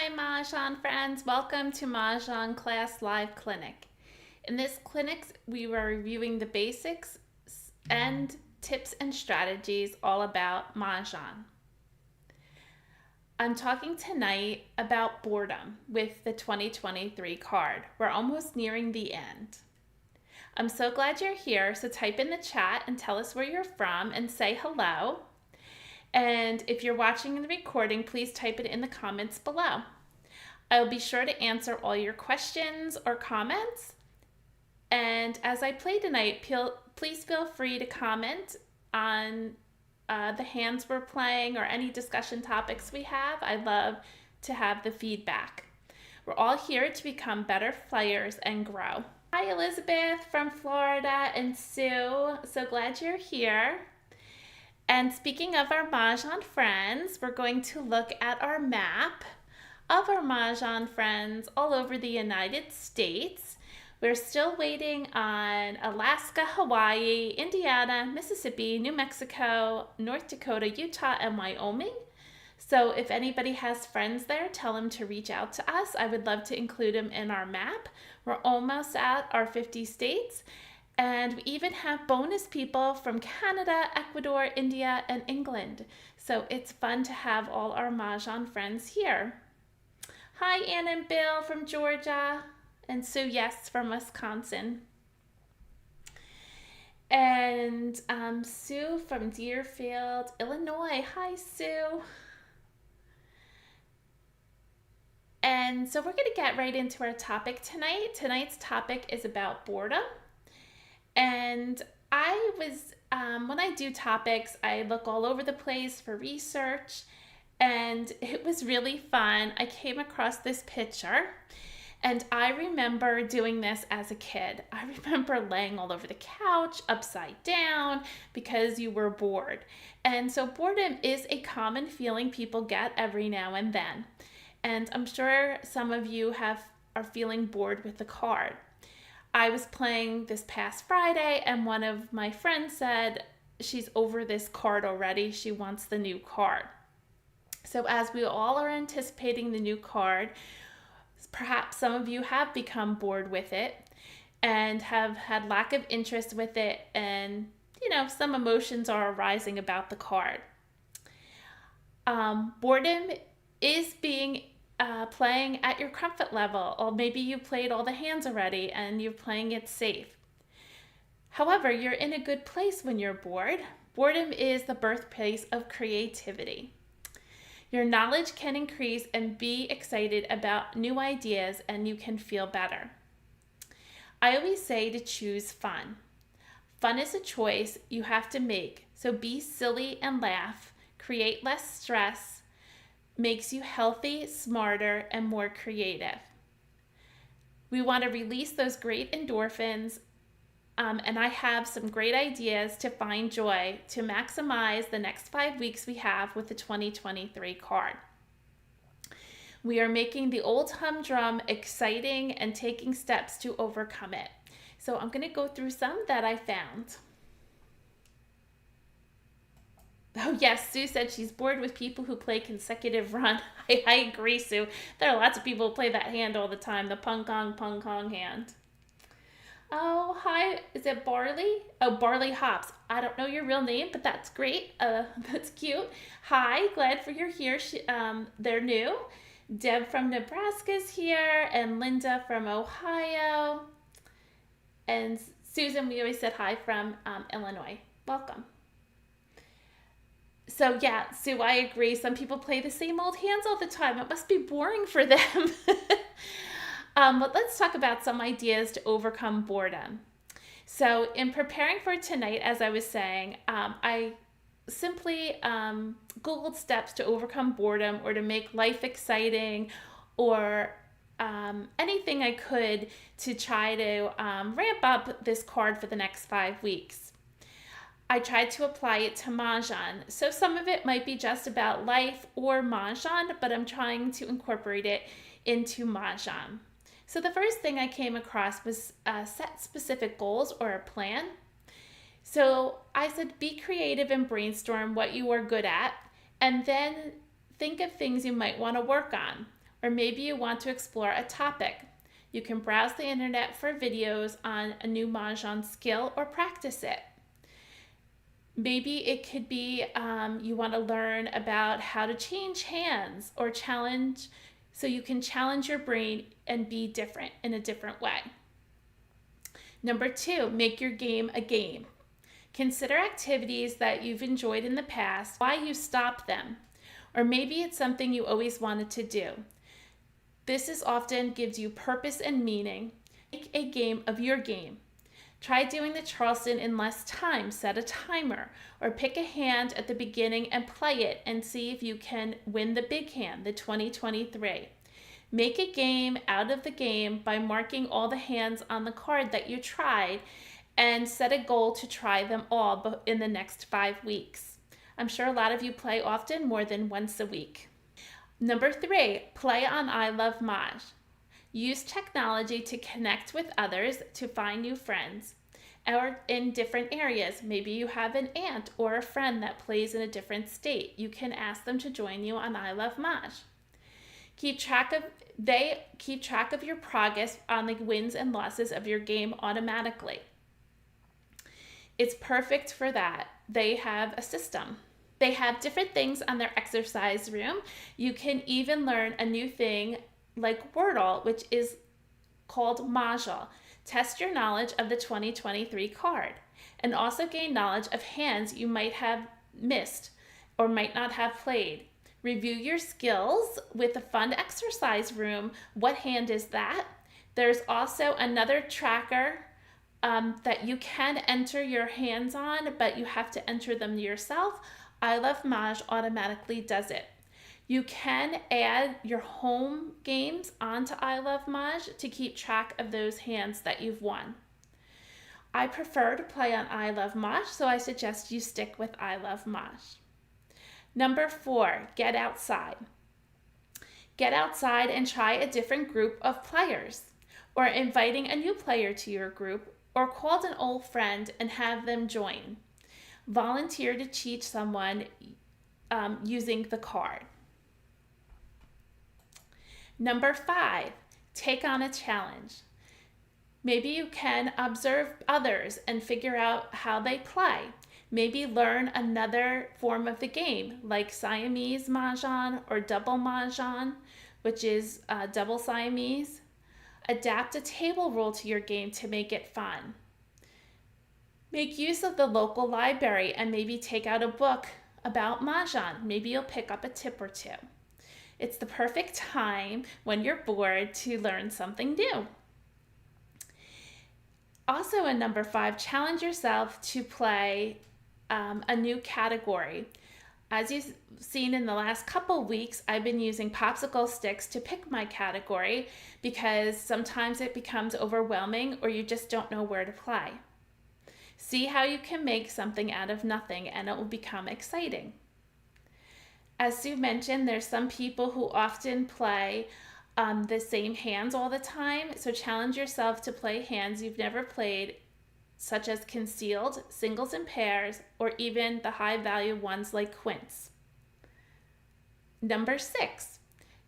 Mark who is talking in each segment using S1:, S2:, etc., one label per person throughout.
S1: my Mah Jongg friends. Welcome to Mah Jongg Class Live Clinic. In this clinic, we were reviewing the basics and tips and strategies all about Mah Jongg. I'm talking tonight about boredom with the 2023 card. We're almost nearing the end. I'm so glad you're here, so type in the chat and tell us where you're from and say hello. And if you're watching the recording, please type it in the comments below. I'll be sure to answer all your questions or comments. And as I play tonight, please feel free to comment on the hands we're playing or any discussion topics we have. I love to have the feedback. We're all here to become better players and grow. Hi, Elizabeth from Florida and Sue. So glad you're here. And speaking of our Mah Jongg friends, we're going to look at our map of our Mah Jongg friends all over the United States. We're still waiting on Alaska, Hawaii, Indiana, Mississippi, New Mexico, North Dakota, Utah, and Wyoming. So if anybody has friends there, tell them to reach out to us. I would love to include them in our map. We're almost at our 50 states. And we even have bonus people from Canada, Ecuador, India, and England. So it's fun to have all our Mah Jongg friends here. Hi, Ann and Bill from Georgia. And Sue, yes, from Wisconsin. And Sue from Deerfield, Illinois. Hi, Sue. And so we're going to get right into our topic tonight. Tonight's topic is about boredom. And I was, when I do topics, I look all over the place for research, and it was really fun. I came across this picture, and I remember doing this as a kid. I remember laying all over the couch, upside down, because you were bored. And so boredom is a common feeling people get every now and then. And I'm sure some of you are feeling bored with the card. I was playing this past Friday, and one of my friends said she's over this card already. She wants the new card. So as we all are anticipating the new card, perhaps some of you have become bored with it and have had lack of interest with it, and some emotions are arising about the card. Boredom is playing at your comfort level, or maybe you played all the hands already and you're playing it safe. However, you're in a good place when you're bored. Boredom is the birthplace of creativity. Your knowledge can increase and be excited about new ideas, and you can feel better. I always say to choose fun. Fun is a choice you have to make, so be silly and laugh, create less stress, makes you healthy, smarter, and more creative. We want to release those great endorphins, and I have some great ideas to find joy to maximize the next 5 weeks we have with the 2023 card. We are making the old humdrum exciting and taking steps to overcome it. So I'm going to go through some that I found. Oh yes, Sue said she's bored with people who play consecutive run. I agree, Sue. There are lots of people who play that hand all the time, the pung kong hand. Oh, hi, is it Barley? Oh, Barley Hops. I don't know your real name, but that's great. That's cute. Hi, glad for you're here. They're new. Deb from Nebraska's here, and Linda from Ohio. And Susan, we always said hi from Illinois. Welcome. So yeah, Sue, I agree. Some people play the same old hands all the time. It must be boring for them. But let's talk about some ideas to overcome boredom. So in preparing for tonight, as I was saying, I simply Googled steps to overcome boredom or to make life exciting, or anything I could to try to ramp up this card for the next 5 weeks. I tried to apply it to Mahjong. So some of it might be just about life or Mahjong, but I'm trying to incorporate it into Mahjong. So the first thing I came across was set specific goals or a plan. So I said, be creative and brainstorm what you are good at, and then think of things you might want to work on. Or maybe you want to explore a topic. You can browse the internet for videos on a new Mahjong skill or practice it. Maybe it could be you want to learn about how to change hands or challenge, so you can challenge your brain and be different in a different way. Number 2, make your game a game. Consider activities that you've enjoyed in the past, why you stopped them, or maybe it's something you always wanted to do. This is often gives you purpose and meaning. Make a game of your game. Try doing the Charleston in less time, set a timer, or pick a hand at the beginning and play it and see if you can win the big hand, the 2023. Make a game out of the game by marking all the hands on the card that you tried and set a goal to try them all in the next 5 weeks. I'm sure a lot of you play often, more than once a week. Number 3, play on ilovemahj. Use technology to connect with others, to find new friends, or in different areas. Maybe you have an aunt or a friend that plays in a different state. You can ask them to join you on ilovemahj. They keep track of your progress on the wins and losses of your game automatically. It's perfect for that. They have a system. They have different things on their exercise room. You can even learn a new thing like Wordle, which is called Mahjong. Test your knowledge of the 2023 card and also gain knowledge of hands you might have missed or might not have played. Review your skills with a fun exercise room. What hand is that? There's also another tracker that you can enter your hands on, but you have to enter them yourself. ilovemahj automatically does it. You can add your home games onto ilovemahj to keep track of those hands that you've won. I prefer to play on ilovemahj, so I suggest you stick with ilovemahj. Number 4, get outside. Get outside and try a different group of players, or inviting a new player to your group, or call an old friend and have them join. Volunteer to teach someone using the card. Number 5, take on a challenge. Maybe you can observe others and figure out how they play. Maybe learn another form of the game, like Siamese Mahjong or double Mahjong, which is double Siamese. Adapt a table rule to your game to make it fun. Make use of the local library and maybe take out a book about Mahjong. Maybe you'll pick up a tip or two. It's the perfect time when you're bored to learn something new. Also in number 5, challenge yourself to play a new category. As you've seen in the last couple weeks, I've been using popsicle sticks to pick my category because sometimes it becomes overwhelming or you just don't know where to play. See how you can make something out of nothing and it will become exciting. As Sue mentioned, there's some people who often play the same hands all the time, so challenge yourself to play hands you've never played, such as concealed, singles and pairs, or even the high value ones like quints. Number 6,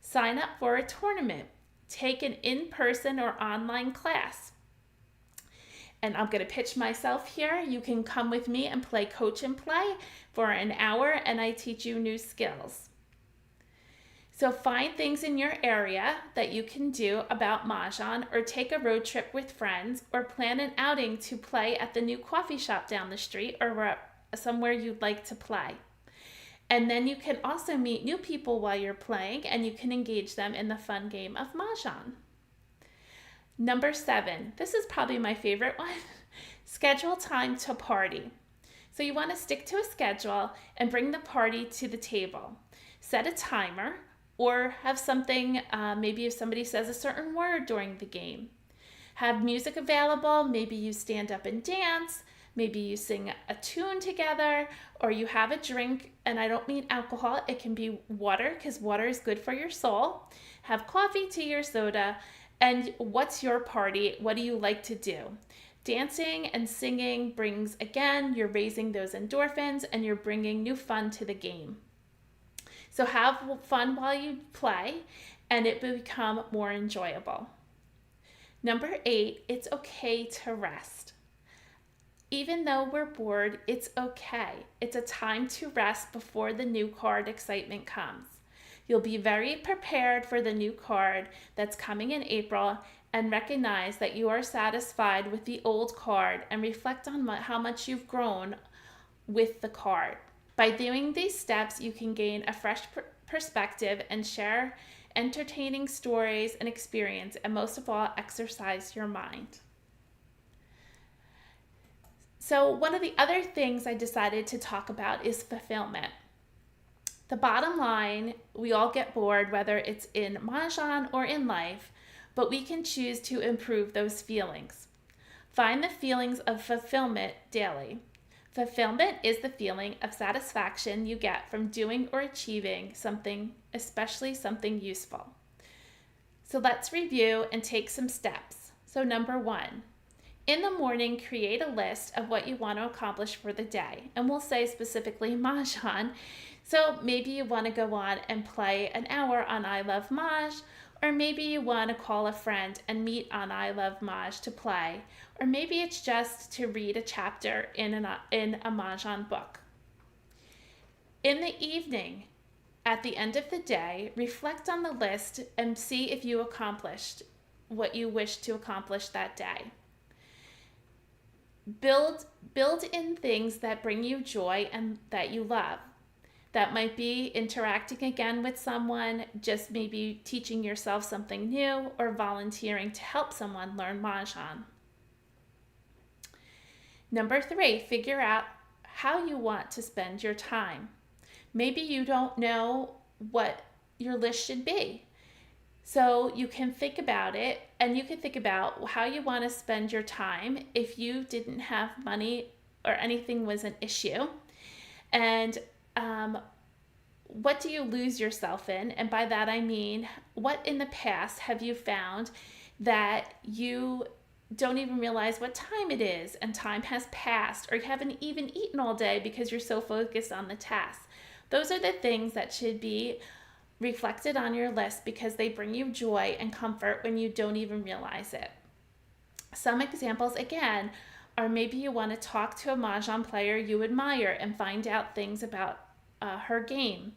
S1: sign up for a tournament. Take an in-person or online class. And I'm going to pitch myself here. You can come with me and play coach and play for an hour, and I teach you new skills. So find things in your area that you can do about Mahjong, or take a road trip with friends, or plan an outing to play at the new coffee shop down the street or somewhere you'd like to play. And then you can also meet new people while you're playing, and you can engage them in the fun game of Mahjong. Number 7, this is probably my favorite one. Schedule time to party. So you want to stick to a schedule and bring the party to the table. Set a timer, or have something, maybe if somebody says a certain word during the game. Have music available, maybe you stand up and dance, maybe you sing a tune together, or you have a drink, and I don't mean alcohol, it can be water, because water is good for your soul. Have coffee, tea, or soda, and what's your party? What do you like to do? Dancing and singing brings, again, you're raising those endorphins and you're bringing new fun to the game. So have fun while you play, and it will become more enjoyable. Number 8, it's okay to rest. Even though we're bored, it's okay. It's a time to rest before the new card excitement comes. You'll be very prepared for the new card that's coming in April, and recognize that you are satisfied with the old card and reflect on how much you've grown with the card. By doing these steps, you can gain a fresh perspective and share entertaining stories and experience, and most of all, exercise your mind. So one of the other things I decided to talk about is fulfillment. The bottom line, we all get bored, whether it's in Mahjong or in life, but we can choose to improve those feelings. Find the feelings of fulfillment daily. Fulfillment is the feeling of satisfaction you get from doing or achieving something, especially something useful. So let's review and take some steps. So number 1, in the morning, create a list of what you want to accomplish for the day. And we'll say specifically Mahjong. So maybe you want to go on and play an hour on ilovemahj, or maybe you want to call a friend and meet on ilovemahj to play, or maybe it's just to read a chapter in a Mahjong book. In the evening, at the end of the day, reflect on the list and see if you accomplished what you wish to accomplish that day. Build in things that bring you joy and that you love. That might be interacting again with someone, just maybe teaching yourself something new, or volunteering to help someone learn Mahjong. Number 3, figure out how you want to spend your time. Maybe you don't know what your list should be. So you can think about it, and you can think about how you want to spend your time if you didn't have money or anything was an issue. And what do you lose yourself in? And by that I mean, what in the past have you found that you don't even realize what time it is, and time has passed, or you haven't even eaten all day because you're so focused on the task? Those are the things that should be reflected on your list because they bring you joy and comfort when you don't even realize it. Some examples again are maybe you want to talk to a Mahjong player you admire and find out things about her game.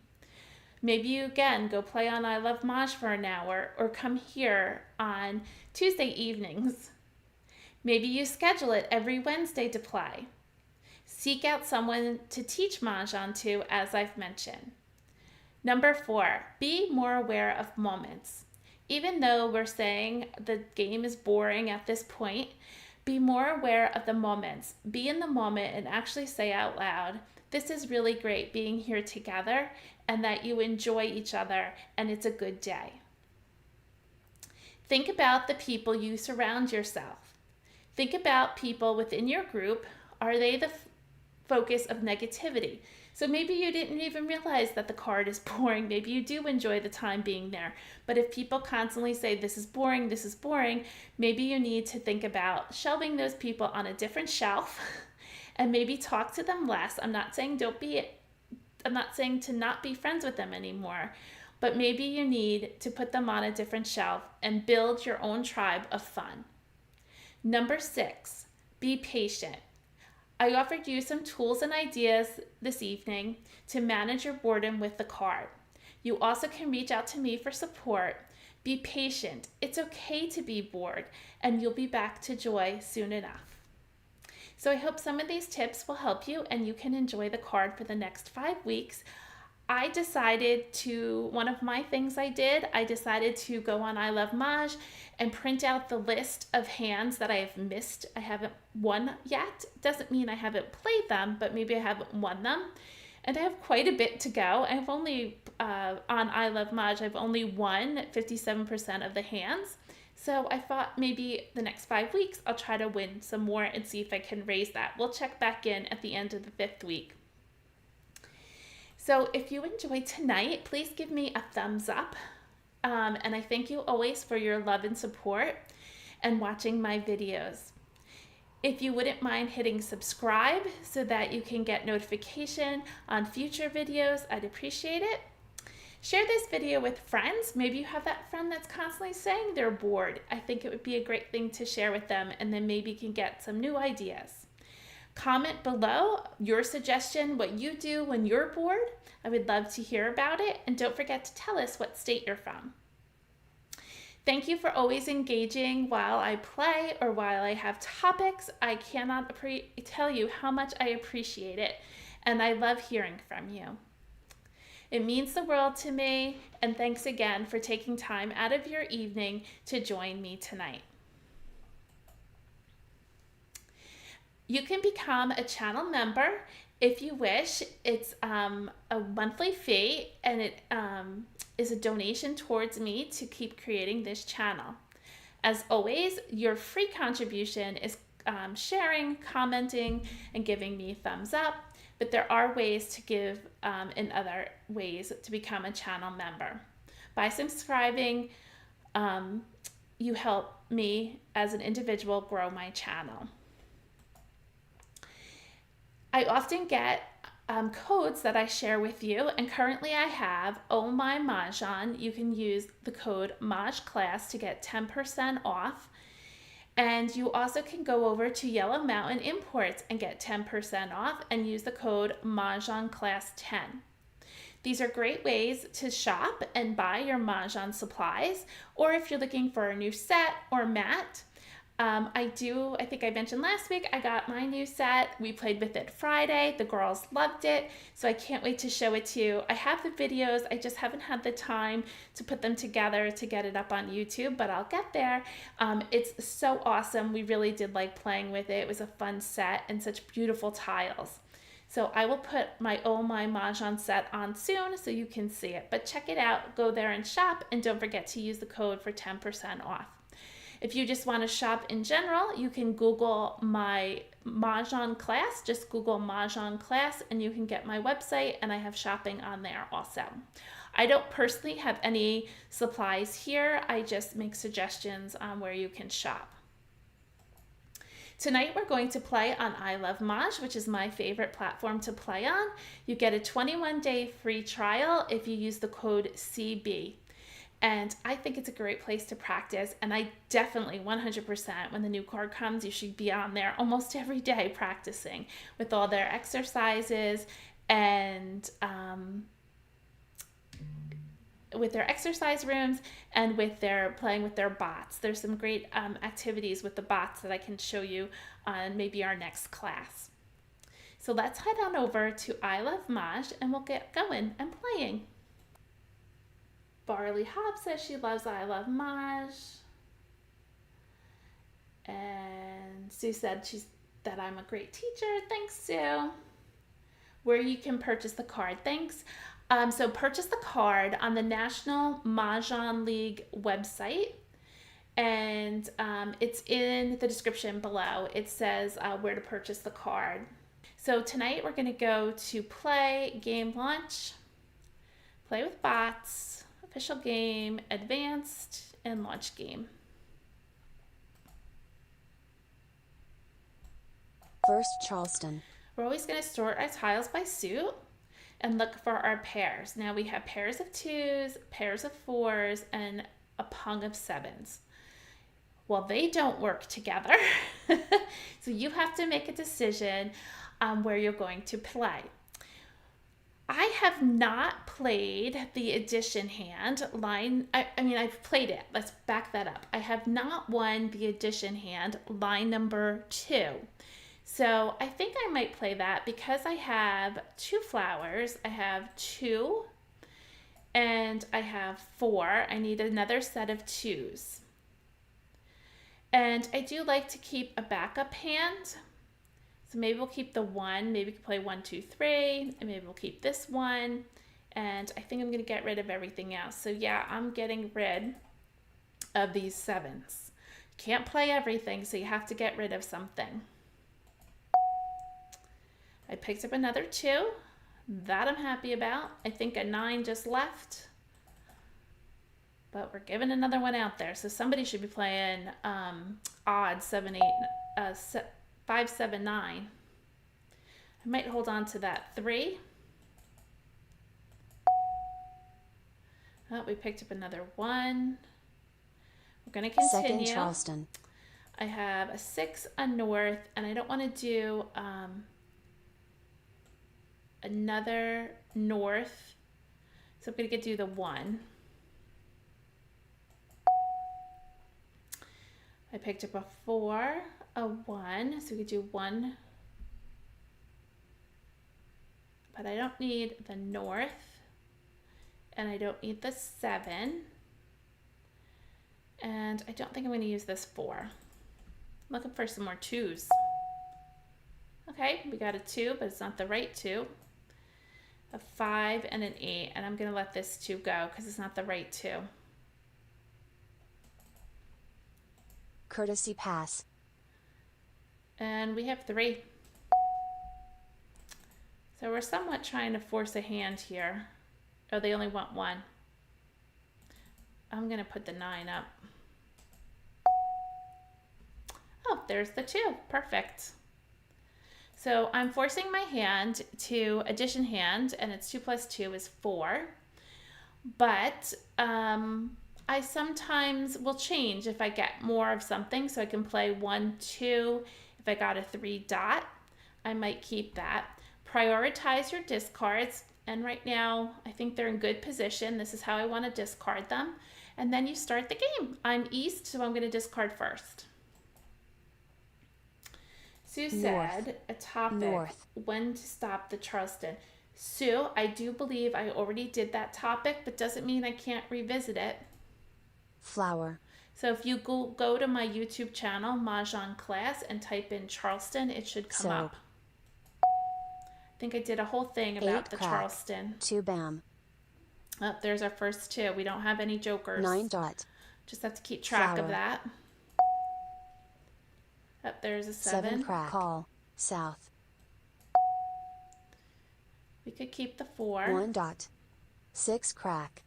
S1: Maybe you again go play on ilovemahj for an hour, or come here on Tuesday evenings. Maybe you schedule it every Wednesday to play. Seek out someone to teach Mahjong to, as I've mentioned. Number 4, be more aware of moments. Even though we're saying the game is boring at this point, be more aware of the moments. Be in the moment and actually say out loud, this is really great being here together, and that you enjoy each other and it's a good day. Think about the people you surround yourself. Think about people within your group. Are they the focus of negativity? So maybe you didn't even realize that the card is boring. Maybe you do enjoy the time being there. But if people constantly say, this is boring, maybe you need to think about shelving those people on a different shelf and maybe talk to them less. I'm not saying to not be friends with them anymore, but maybe you need to put them on a different shelf and build your own tribe of fun. Number 6, be patient. I offered you some tools and ideas this evening to manage your boredom with the card. You also can reach out to me for support. Be patient. It's okay to be bored, and you'll be back to joy soon enough. So I hope some of these tips will help you and you can enjoy the card for the next 5 weeks. One of my things I decided to go on ilovemahj and print out the list of hands that I have missed. I haven't won yet. Doesn't mean I haven't played them, but maybe I haven't won them. And I have quite a bit to go. I've only, on ilovemahj, I've only won 57% of the hands. So I thought maybe the next 5 weeks I'll try to win some more and see if I can raise that. We'll check back in at the end of the 5th week. So if you enjoyed tonight, please give me a thumbs up. And I thank you always for your love and support and watching my videos. If you wouldn't mind hitting subscribe so that you can get notification on future videos, I'd appreciate it. Share this video with friends. Maybe you have that friend that's constantly saying they're bored. I think it would be a great thing to share with them, and then maybe you can get some new ideas. Comment below your suggestion, what you do when you're bored. I would love to hear about it, and don't forget to tell us what state you're from. Thank you for always engaging while I play or while I have topics. I cannot tell you how much I appreciate it, and I love hearing from you. It means the world to me, and thanks again for taking time out of your evening to join me tonight. You can become a channel member if you wish. It's a monthly fee, and it is a donation towards me to keep creating this channel. As always, your free contribution is sharing, commenting, and giving me a thumbs up, but there are ways to give in other ways to become a channel member. By subscribing, you help me as an individual grow my channel. I often get codes that I share with you, and currently I have Oh My Mahjong. You can use the code Mah Jongg Class to get 10% off, and you also can go over to Yellow Mountain Imports and get 10% off and use the code Mah Jongg Class 10. These are great ways to shop and buy your Mahjong supplies, or if you're looking for a new set or mat. I think I mentioned last week, I got my new set. We played with it Friday. The girls loved it, so I can't wait to show it to you. I have the videos. I just haven't had the time to put them together to get it up on YouTube, but I'll get there. It's so awesome. We really did like playing with it. It was a fun set and such beautiful tiles. So I will put my Oh My Mahjong set on soon so you can see it. But check it out. Go there and shop, and don't forget to use the code for 10% off. If you just want to shop in general, you can Google my Mahjong class. Just Google Mahjong class and you can get my website, and I have shopping on there also. I don't personally have any supplies here. I just make suggestions on where you can shop. Tonight we're going to play on ilovemahj, which is my favorite platform to play on. You get a 21-day free trial if you use the code CB. And I think it's a great place to practice, and I definitely 100% when the new card comes, you should be on there almost every day practicing with all their exercises and with their exercise rooms and with their playing with their bots. There's some great activities with the bots that I can show you on maybe our next class. So let's head on over to ilovemahj and we'll get going and playing. Barley Hop says she loves ilovemahj. And Sue said that I'm a great teacher. Thanks, Sue. Where you can purchase the card. Thanks. So purchase the card on the National Mahjong League website. And it's in the description below. It says where to purchase the card. So tonight we're going to go to play, game launch, play with bots, official game, advanced, and launch game.
S2: First Charleston.
S1: We're always going to sort our tiles by suit and look for our pairs. Now we have pairs of 2s, pairs of 4s, and a pung of 7s. Well, they don't work together. So you have to make a decision on where you're going to play. I have not played the addition hand line. I've played it. Let's back that up. I have not won the addition hand line number 2. So I think I might play that because I have 2 flowers. I have 2 and I have 4. I need another set of 2s. And I do like to keep a backup hand. So maybe we'll keep the 1, maybe we can play 1, 2, 3, and maybe we'll keep this one. And I think I'm going to get rid of everything else. So yeah, I'm getting rid of these 7s. Can't play everything, so you have to get rid of something. I picked up another 2. That I'm happy about. I think a 9 just left. But we're giving another one out there. So somebody should be playing odd 7, 8, 5, 7, 9. I might hold on to that 3. Oh, we picked up another 1. We're going to
S2: Second
S1: continue.
S2: Charleston.
S1: I have a 6, a north, and I don't want to do another north. So I'm going to do the 1. I picked up a 4, a 1, so we could do 1. But I don't need the north, and I don't need the 7. And I don't think I'm going to use this 4. I'm looking for some more 2s. Okay, we got a 2, but it's not the right 2. A 5 and an 8, and I'm going to let this 2 go because it's not the right 2.
S2: Courtesy pass.
S1: And we have 3. So we're somewhat trying to force a hand here. Oh, they only want 1. I'm going to put the 9 up. Oh, there's the 2. Perfect. So I'm forcing my hand to addition hand, and it's 2 plus 2 is 4. But I sometimes will change if I get more of something. So I can play 1, 2. If I got a 3 dot, I might keep that. Prioritize your discards. And right now, I think they're in good position. This is how I want to discard them. And then you start the game. I'm east, so I'm going to discard first. Sue said a topic, when to stop the Charleston. Sue, I do believe I already did that topic, but doesn't mean I can't revisit it.
S2: Flower.
S1: So if you go to my YouTube channel, Mah Jongg Class, and type in Charleston, it should come up. I think I did a whole thing about the Charleston.
S2: 2 bam.
S1: Oh, there's our first 2. We don't have any jokers.
S2: 9 dot.
S1: Just have to keep track of that. Oh, there's a 7.
S2: 7 crack. Call. South.
S1: We could keep the 4.
S2: 1 dot. 6 crack.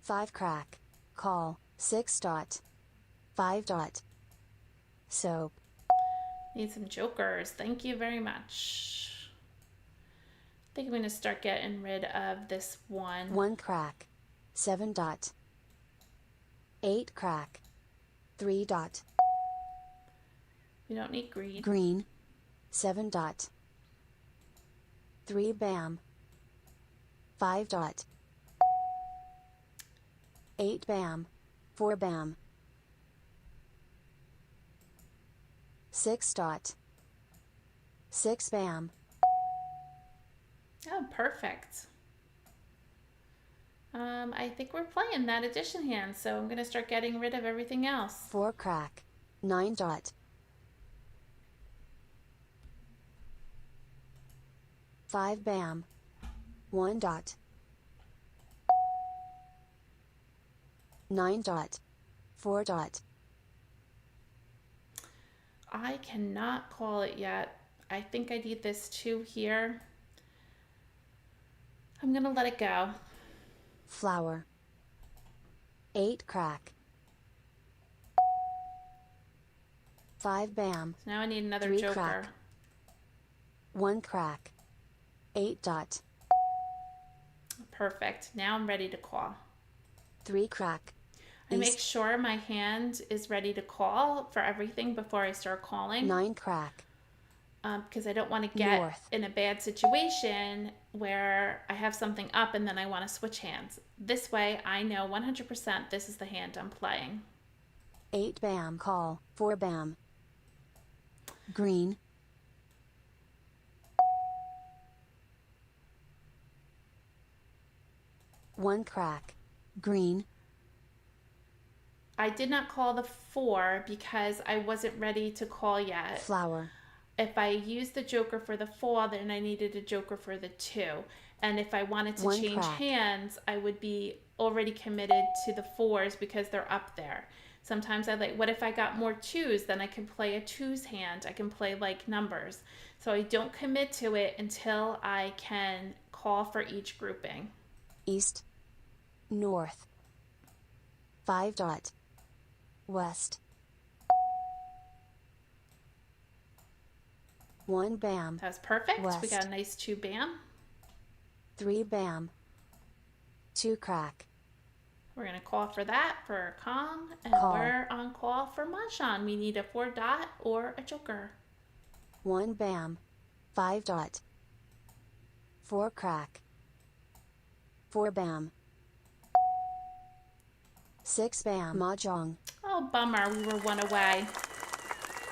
S2: 5 crack. Call. 6 dot. 5 dot. Soap.
S1: Need some jokers. Thank you very much. I think I'm going to start getting rid of this 1.
S2: 1 crack. 7 dot. 8 crack. 3 dot.
S1: We don't need green.
S2: Green. 7 dot. 3 bam. 5 dot. 8 bam. 4 bam. 6 dot. 6 bam.
S1: Oh, perfect. I think we're playing that addition hand, so I'm going to start getting rid of everything else.
S2: 4 crack. 9 dot. 5 bam. 1 dot. 9 dot. 4 dot.
S1: I cannot call it yet. I think I need this 2 here. I'm going to let it go.
S2: Flower. 8 crack. 5 bam.
S1: So now I need another
S2: 3
S1: joker.
S2: crack. 1 crack. 8 dot.
S1: Perfect. Now I'm ready to call.
S2: 3 crack.
S1: I make sure my hand is ready to call for everything before I start calling.
S2: 9 crack.
S1: Because I don't want to get in a bad situation where I have something up and then I want to switch hands. This way I know 100% this is the hand I'm playing.
S2: 8 bam. Call. 4 bam. Green. 1 crack. Green.
S1: I did not call the 4 because I wasn't ready to call yet.
S2: Flower.
S1: If I used the joker for the 4, then I needed a joker for the 2. And if I wanted to change hands, I would be already committed to the 4s because they're up there. Sometimes I what if I got more 2s, then I can play a 2s hand. I can play like numbers. So I don't commit to it until I can call for each grouping.
S2: East. North. 5 dot. West. 1 bam.
S1: That was perfect.
S2: West.
S1: We got a nice 2 bam.
S2: 3 bam. 2 crack.
S1: We're going to call for that for Kong, and
S2: Call.
S1: we're on call for Mahjong. We need a 4 dot or a joker.
S2: 1 bam. 5 dot. 4 crack. 4 bam. 6 bam. Mahjong.
S1: Oh, bummer. We were 1 away.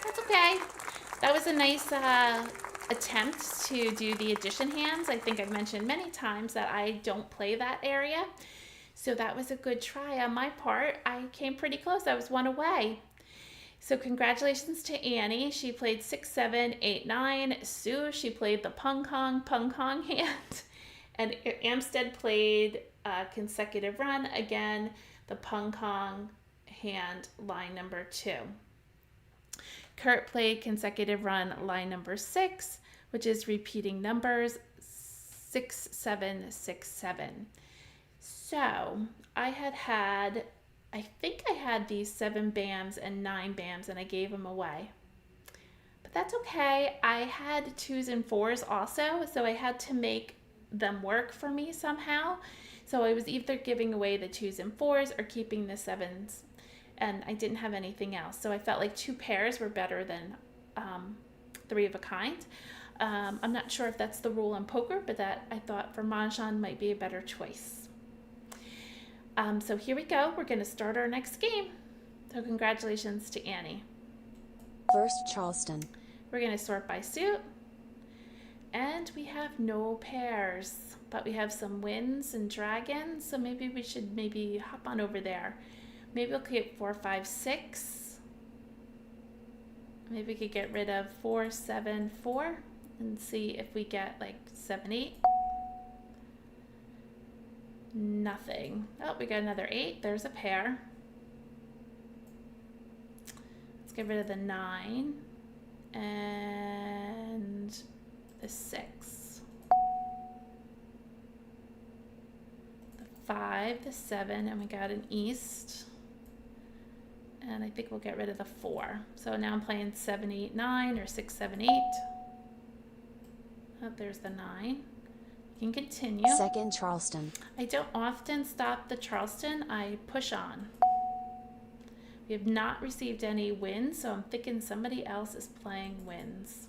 S1: That's okay. That was a nice attempt to do the addition hands. I think I've mentioned many times that I don't play that area. So that was a good try on my part. I came pretty close. I was 1 away. So congratulations to Annie. She played 6, 7, 8, 9. Sue, she played the pung kong hand. And Amstead played consecutive run. Again, the pung kong hand, line number 2. Kurt played consecutive run, line number 6, which is repeating numbers 6, 7, 6, 7. So I think I had these 7 bams and 9 bams, and I gave them away. But that's okay. I had 2s and 4s also, so I had to make them work for me somehow. So I was either giving away the 2s and 4s or keeping the 7s, and I didn't have anything else. So I felt like 2 pairs were better than 3 of a kind. I'm not sure if that's the rule in poker, but that I thought for Mahjong might be a better choice. So here we go. We're going to start our next game. So congratulations to Annie.
S2: First Charleston.
S1: We're going to sort by suit. And we have no pairs, but we have some wins and dragons. So maybe we should hop on over there. Maybe we'll keep 4, 5, 6. Maybe we could get rid of 4, 7, 4 and see if we get like 7, 8. Nothing. Oh, we got another 8. There's a pair. Let's get rid of the 9 and the 6. The 5, the 7, and we got an east. And I think we'll get rid of the 4. So now I'm playing 7, 8, 9 or 6, 7, 8. Oh, there's the 9. You can continue.
S2: Second Charleston.
S1: I don't often stop the Charleston. I push on. We have not received any wins, so I'm thinking somebody else is playing wins.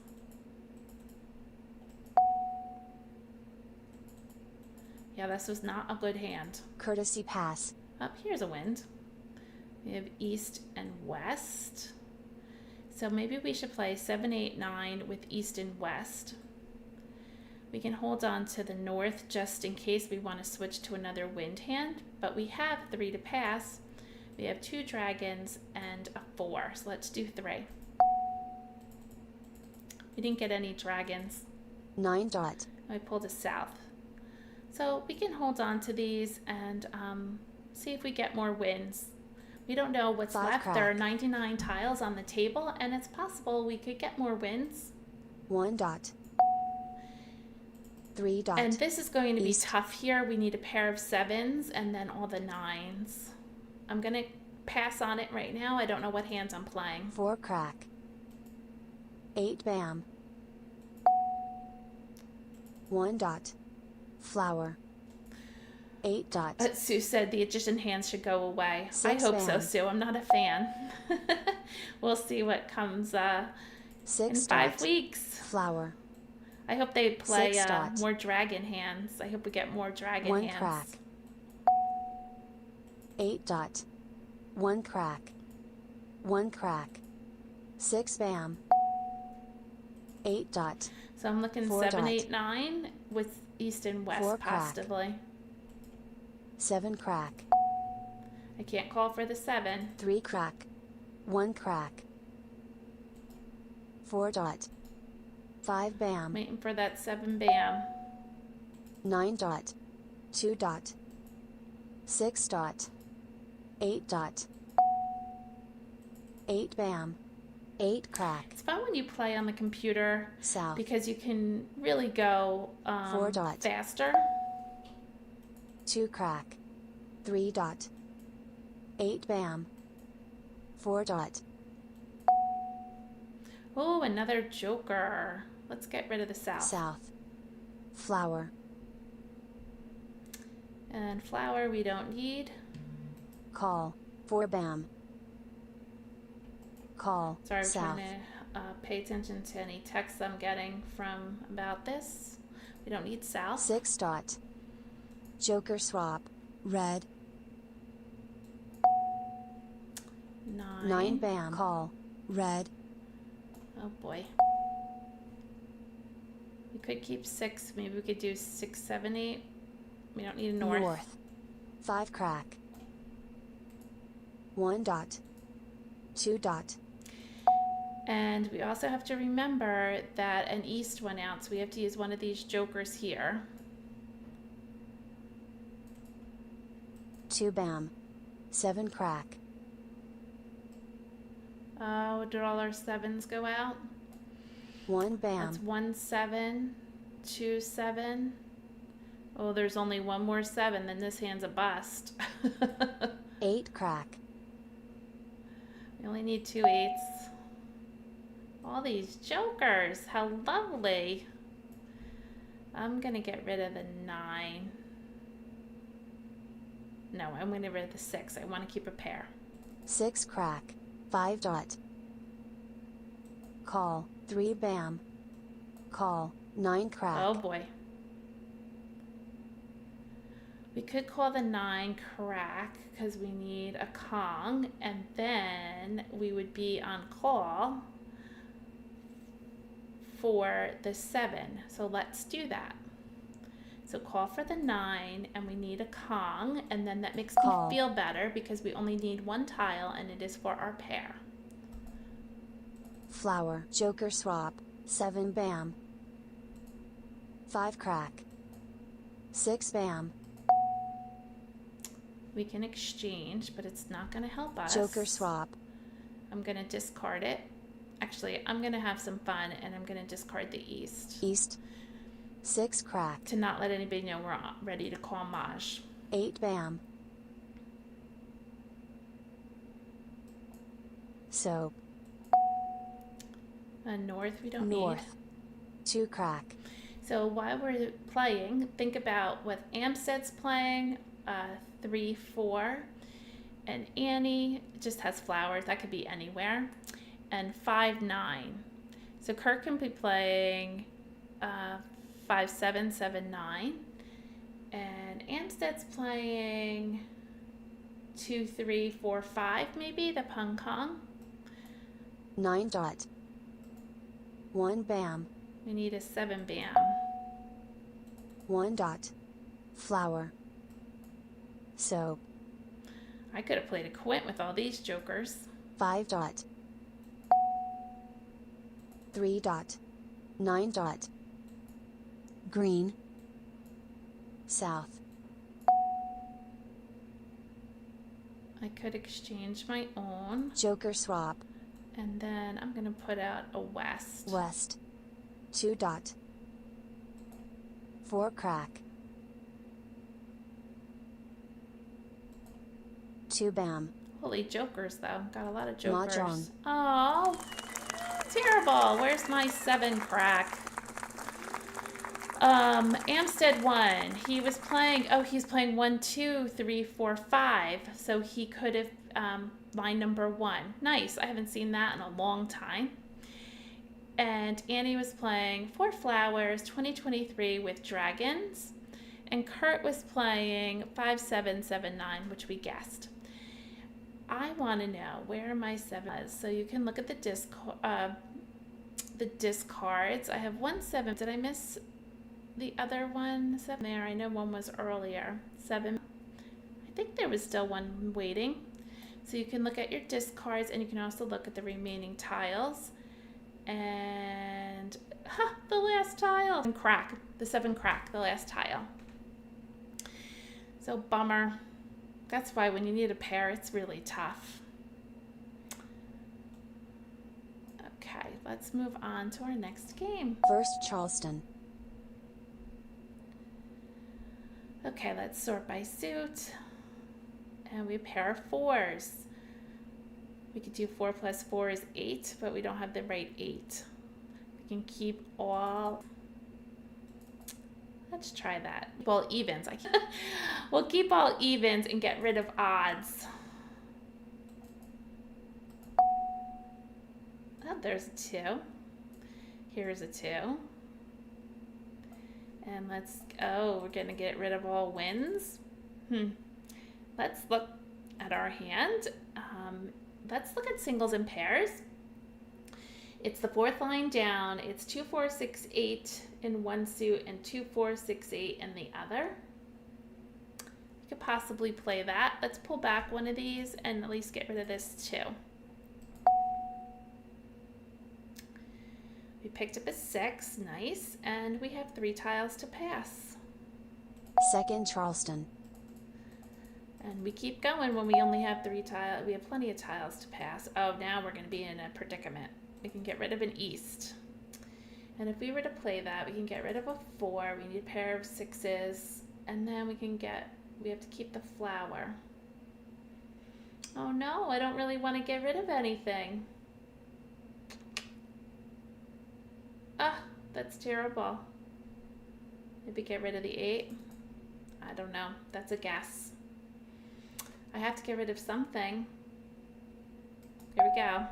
S1: Yeah, this was not a good hand.
S2: Courtesy pass.
S1: Up here's a wind. We have east and west. So maybe we should play 7, 8, 9 with east and west. We can hold on to the north just in case we want to switch to another wind hand, but we have 3 to pass. We have 2 dragons and a 4, so let's do 3. We didn't get any dragons.
S2: 9 dot.
S1: I pulled a south. So we can hold on to these and see if we get more wins. We don't know what's
S2: 5
S1: left.
S2: crack.
S1: There are 99 tiles on the table, and it's possible we could get more wins.
S2: 1 dot. 3 dot.
S1: And this is going to be
S2: East.
S1: tough here. We need a pair of 7s and then all the 9s. I'm going to pass on it right now. I don't know what hands I'm playing.
S2: 4 crack. 8 bam. 1 dot. Flower. 8 dot.
S1: Sue said the Egyptian hands should go away.
S2: 6
S1: I hope so,
S2: bam.
S1: Sue. I'm not a fan. We'll see what comes in
S2: 6
S1: 5
S2: dot.
S1: weeks.
S2: Flower.
S1: I hope they play
S2: 6 dot.
S1: more dragon hands. I hope we get more dragon
S2: 1
S1: hands.
S2: crack. 8 dot. 1 crack. 1 crack. 6 bam. 8 dot.
S1: So I'm looking
S2: 4
S1: 7,
S2: dot.
S1: 8, 9 with east and west
S2: 4 crack.
S1: possibly.
S2: 7 crack.
S1: I can't call for the 7.
S2: 3 crack. 1 crack. 4 dot. 5 bam.
S1: Waiting for that 7 bam.
S2: 9 dot. 2 dot. 6 dot. 8 dot. 8 bam. 8 crack.
S1: It's fun when you play on the computer
S2: South.
S1: because you can really go
S2: 4 dot.
S1: faster.
S2: 2 crack. 3 dot. 8 bam. 4 dot.
S1: Oh, another joker. Let's get rid of the south.
S2: South. Flower.
S1: And flower we don't need.
S2: Call. 4 bam. Call.
S1: Sorry, I'm
S2: south.
S1: trying to pay attention to any texts I'm getting from about this. We don't need south.
S2: 6 dot. Joker swap. Red. 9 bam. Call. Red.
S1: Oh boy. We could keep 6. Maybe we could do 6, 7, 8. We don't need a north.
S2: North. 5 crack. 1 dot. 2 dot.
S1: And we also have to remember that an east went out, so we have to use one of these jokers here.
S2: 2 bam. 7 crack.
S1: Oh, did all our 7s go out?
S2: 1 bam.
S1: That's 1 7, 2 7. Oh, there's only one more 7, then this hand's a bust.
S2: 8 crack.
S1: We only need 2 8s. All these jokers, how lovely. I'm gonna get rid of the 9. No, I'm gonna get rid of the 6. I want to keep a pair.
S2: 6 crack. 5 dot. Call. 3 bam. Call. 9 crack.
S1: Oh boy. We could call the 9 crack because we need a Kong, and then we would be on call for the 7. So let's do that. So call for the 9, and we need a Kong, and then that makes
S2: Call.
S1: me feel better because we only need 1 tile, and it is for our pair.
S2: Flower. Joker swap. 7 bam. 5 crack. 6 bam.
S1: We can exchange, but it's not going to help us.
S2: Joker swap.
S1: I'm going to discard it. Actually, I'm going to have some fun, and I'm going to discard the east.
S2: East. 6 crack.
S1: To not let anybody know we're ready to call Mahj.
S2: 8 bam. Soap.
S1: North we don't
S2: North.
S1: need.
S2: 2 crack.
S1: So while we're playing, think about what Amstead's playing, 3 4, and Annie just has flowers. That could be anywhere. And 5 9. So Kurt can be playing 5 7 7 9, and Amstead's playing 2 3 4 5, maybe the Pung Kong.
S2: 9 dot. 1 bam.
S1: We need a 7 bam.
S2: 1 dot. Flower. Soap.
S1: I could have played a quint with all these jokers.
S2: 5 dot. 3 dot. 9 dot. Green. South.
S1: I could exchange my own,
S2: Joker swap.
S1: and then I'm going to put out a west.
S2: West. 2 dot. 4 crack. 2 bam.
S1: Holy jokers, though. Got a lot of
S2: Mah
S1: jokers.
S2: Jongg.
S1: Oh, terrible. Where's my 7 crack? Amstead won. He was playing, he's playing 1 2 3 4 5. So he could have line number 1. Nice. I haven't seen that in a long time. And Annie was playing 4 flowers, 2023 with dragons. And Kurt was playing 5 7 7 9, which we guessed. I want to know where my 7 is. So you can look at the discards. I have 1 7. Did I miss the other one? 7 there. I know one was earlier. 7. I think there was still one waiting. So you can look at your discards, and you can also look at the remaining tiles. And the last tile. And crack. The 7 crack. The last tile. So bummer. That's why when you need a pair, it's really tough. Okay, let's move on to our next game.
S2: First Charleston.
S1: Okay, let's sort by suit. And we pair 4s. We could do 4 plus 4 is 8, but we don't have the right 8. We can keep all. Let's try that. Keep all evens. We'll keep all evens and get rid of odds. Oh, there's a 2. Here's a 2. And we're gonna get rid of all wins. Let's look at our hand. Let's look at singles and pairs. It's the 4th line down. It's 2, 4, 6, 8 in one suit and 2, 4, 6, 8 in the other. You could possibly play that. Let's pull back one of these and at least get rid of this 2. We picked up a 6, nice, and we have 3 tiles to pass.
S2: 2nd Charleston.
S1: And we keep going when we only have 3 tiles. We have plenty of tiles to pass. Oh, now we're going to be in a predicament. We can get rid of an east. And if we were to play that, we can get rid of a 4. We need a pair of 6s. And then we have to keep the flower. Oh no, I don't really want to get rid of anything. Ah, that's terrible. Maybe get rid of the 8. I don't know. That's a guess. I have to get rid of something. Here we go.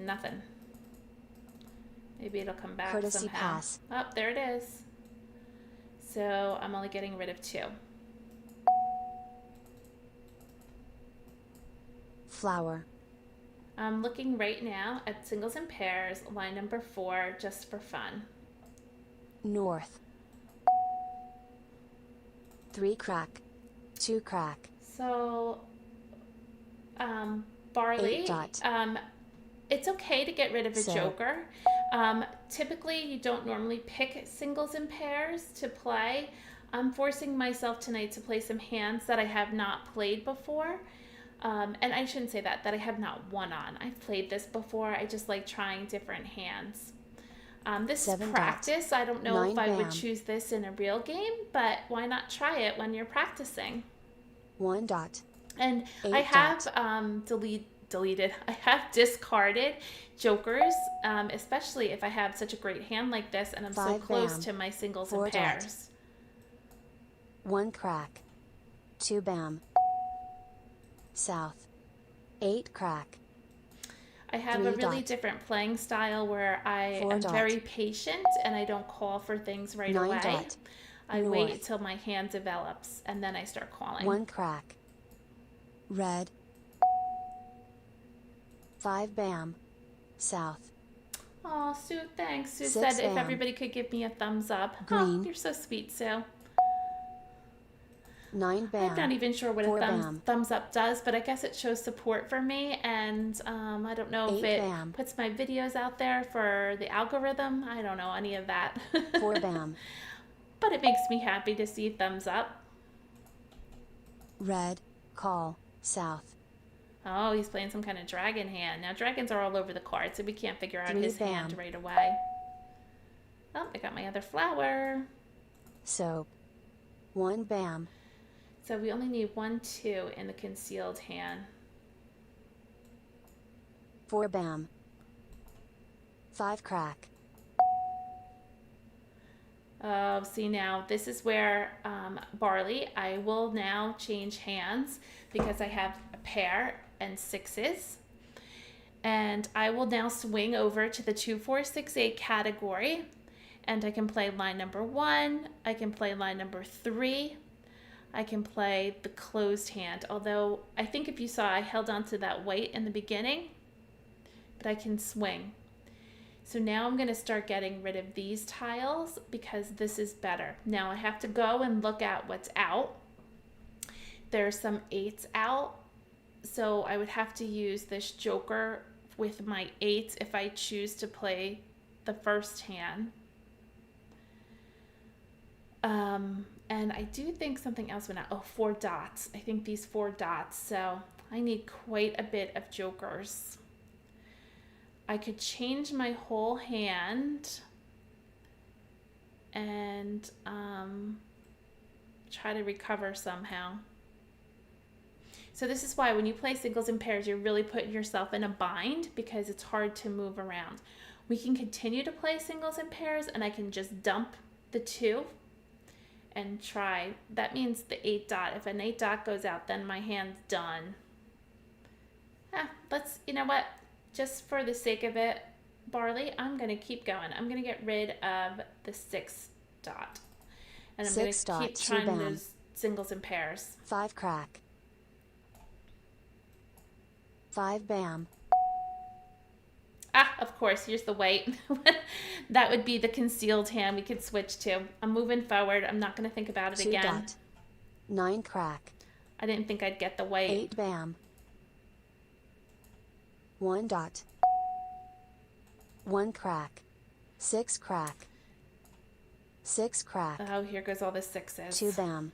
S1: Nothing. Maybe it'll come back
S2: Courtesy
S1: somehow.
S2: pass.
S1: Oh, there it is. So I'm only getting rid of 2.
S2: Flower.
S1: I'm looking right now at singles and pairs, line number 4, just for fun.
S2: North. 3 crack. 2 crack.
S1: So, barley.
S2: 8 dot.
S1: It's okay to get rid of a
S2: So.
S1: joker. Typically, you don't normally pick singles and pairs to play. I'm forcing myself tonight to play some hands that I have not played before. And I shouldn't say that I have not won on. I've played this before. I just like trying different hands. This is
S2: 7
S1: practice. I don't know if
S2: 9
S1: I would
S2: bam.
S1: choose this in a real game, but why not try it when you're practicing?
S2: 1 dot.
S1: And
S2: 8
S1: I have
S2: dot.
S1: deleted. I have discarded jokers, especially if I have such a great hand like this and I'm so
S2: 5
S1: close
S2: bam.
S1: to my singles
S2: 4
S1: and
S2: dot.
S1: pairs.
S2: 1 crack. 2 bam. South. 8 crack.
S1: I have
S2: 3
S1: a really
S2: dot.
S1: different playing style where I
S2: 4
S1: am
S2: dot.
S1: very patient and I don't call for things right
S2: 9
S1: away.
S2: dot.
S1: I
S2: North.
S1: wait till my hand develops and then I start calling.
S2: 1 crack. Red. 5 bam. South.
S1: Oh, Sue, thanks. Sue
S2: 6
S1: said if
S2: bam.
S1: everybody could give me a thumbs up. Oh,
S2: Green.
S1: you're so sweet, Sue.
S2: 9 bam.
S1: I'm not even sure what
S2: 4
S1: a
S2: bam.
S1: thumbs up does, but I guess it shows support for me, and I don't know if
S2: 8
S1: it
S2: bam.
S1: puts my videos out there for the algorithm. I don't know any of that.
S2: 4 bam.
S1: But it makes me happy to see thumbs up.
S2: Red. Call. South.
S1: Oh, he's playing some kind of dragon hand. Now, dragons are all over the card, so we can't figure out
S2: 3
S1: his
S2: bam.
S1: hand right away. Oh, I got my other flower.
S2: Soap. 1 bam.
S1: So we only need 1, 2 in the concealed hand.
S2: 4 bam. 5 crack.
S1: Oh, see now, this is where barley, I will now change hands because I have a pair and 6s. And I will now swing over to the 2, 4, 6, 8 category. And I can play line number 1. I can play line number 3. I can play the closed hand. Although I think if you saw, I held on to that white in the beginning. But I can swing. So now I'm going to start getting rid of these tiles because this is better. Now I have to go and look at what's out. There's some 8s out. So I would have to use this joker with my 8s if I choose to play the first hand. And I do think something else went out. Oh, 4 dots. I think these 4 dots. So I need quite a bit of jokers. I could change my whole hand and try to recover somehow. So this is why when you play singles and pairs, you're really putting yourself in a bind because it's hard to move around. We can continue to play singles and pairs and I can just dump the 2 and try. That means the 8 dot. If an 8 dot goes out, then my hand's done. Let's, you know what? Just for the sake of it, Barley, I'm going to keep going. I'm going to get rid of the 6 dot. And I'm going to keep trying those singles and pairs.
S2: 5 crack. 5 bam.
S1: Of course, here's the white. That would be the concealed hand we could switch to. I'm moving forward. I'm not going to think about it
S2: 2
S1: again.
S2: Dot. 9 crack.
S1: I didn't think I'd get the white.
S2: 8 bam. 1 dot. 1 crack. 6 crack. 6 crack.
S1: Oh, here goes all the 6s.
S2: 2 bam.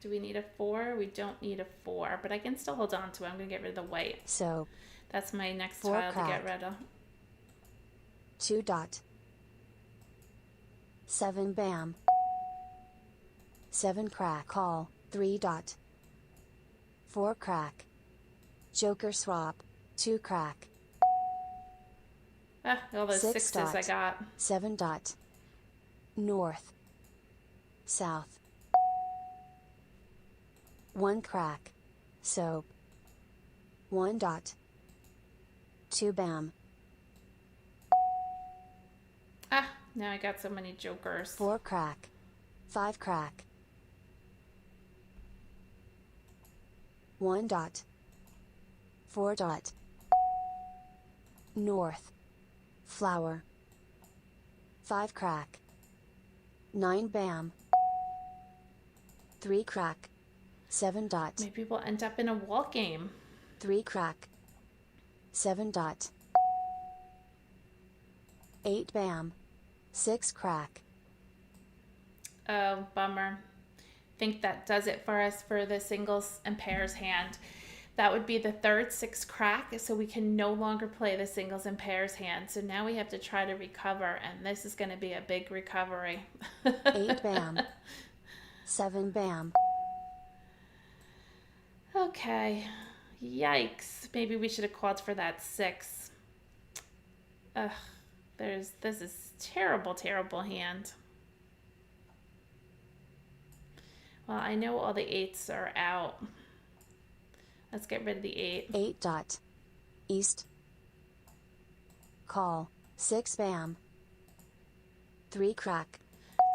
S1: Do we need a 4? We don't need a 4, but I can still hold on to it. I'm going to get rid of the white.
S2: So.
S1: That's my next tile to get rid of.
S2: 2 dot. 7 bam. 7 crack. Call. 3 dot. 4 crack. Joker swap. 2 crack.
S1: All those 6s
S2: dot.
S1: I got.
S2: 7 dot. North. South. 1 crack. Soap. 1 dot. 2 bam.
S1: Now I got so many jokers.
S2: 4 crack. 5 crack. 1 dot. 4 dot. North. Flower. 5 crack. 9 bam. 3 crack. 7 dot.
S1: Maybe we'll end up in a wall game.
S2: 3 crack. 7 dot. 8 bam. 6 crack.
S1: Oh, bummer. Think that does it for us for the singles and pairs hand. That would be the third 6 crack, so we can no longer play the singles and pairs hand. So now we have to try to recover, and this is going to be a big recovery.
S2: 8 bam. 7 bam.
S1: Okay. Yikes. Maybe we should have called for that 6. This is terrible, terrible hand. Well, I know all the 8s are out. Let's get rid of the 8.
S2: 8 dot. East. Call. 6 bam. 3 crack.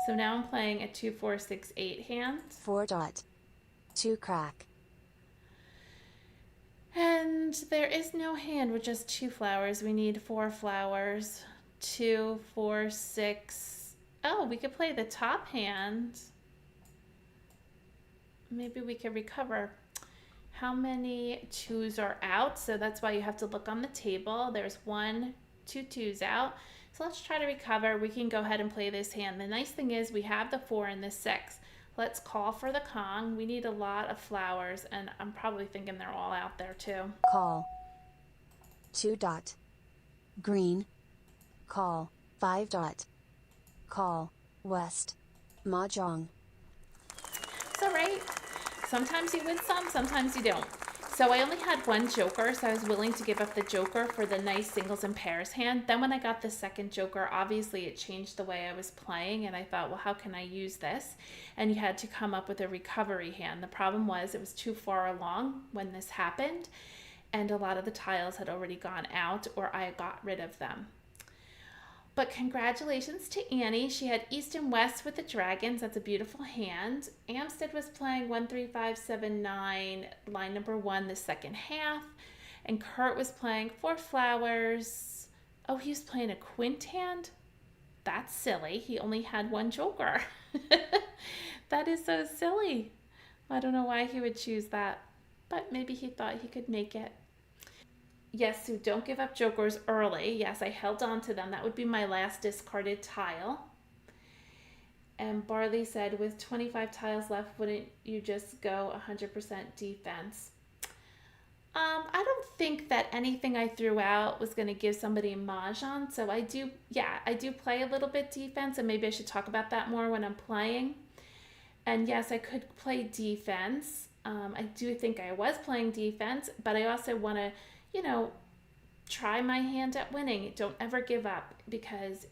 S1: So now I'm playing a 2, 4, 6, 8 hand.
S2: 4 dot. 2 crack.
S1: And there is no hand with just 2 flowers. We need 4 flowers. 2, 4, 6. Oh, we could play the top hand. Maybe we could recover. How many 2s are out? So that's why you have to look on the table. There's 1, 2 2s out. So let's try to recover. We can go ahead and play this hand. The nice thing is we have the 4 and the 6. Let's call for the Kong. We need a lot of flowers, and I'm probably thinking they're all out there too.
S2: Call. 2 dot. Green. Call. 5 dot. Call. West. Mah Jongg.
S1: It's all right. Sometimes you win some, sometimes you don't. So I only had 1 joker, so I was willing to give up the joker for the nice singles and pairs hand. Then when I got the second joker, obviously it changed the way I was playing, and I thought, well, how can I use this? And you had to come up with a recovery hand. The problem was it was too far along when this happened, and a lot of the tiles had already gone out, or I got rid of them. But congratulations to Annie. She had East and West with the dragons. That's a beautiful hand. Amstead was playing 1, 3, 5, 7, 9, line number 1, the second half. And Kurt was playing 4 flowers. Oh, he was playing a quint hand? That's silly. He only had 1 joker. That is so silly. I don't know why he would choose that. But maybe he thought he could make it. Yes, so don't give up jokers early. Yes, I held on to them. That would be my last discarded tile. And Barley said, with 25 tiles left, wouldn't you just go 100% defense? I don't think that anything I threw out was going to give somebody Mahjong. So I do play a little bit defense, and maybe I should talk about that more when I'm playing. And yes, I could play defense. I do think I was playing defense, but I also want to try my hand at winning. Don't ever give up, because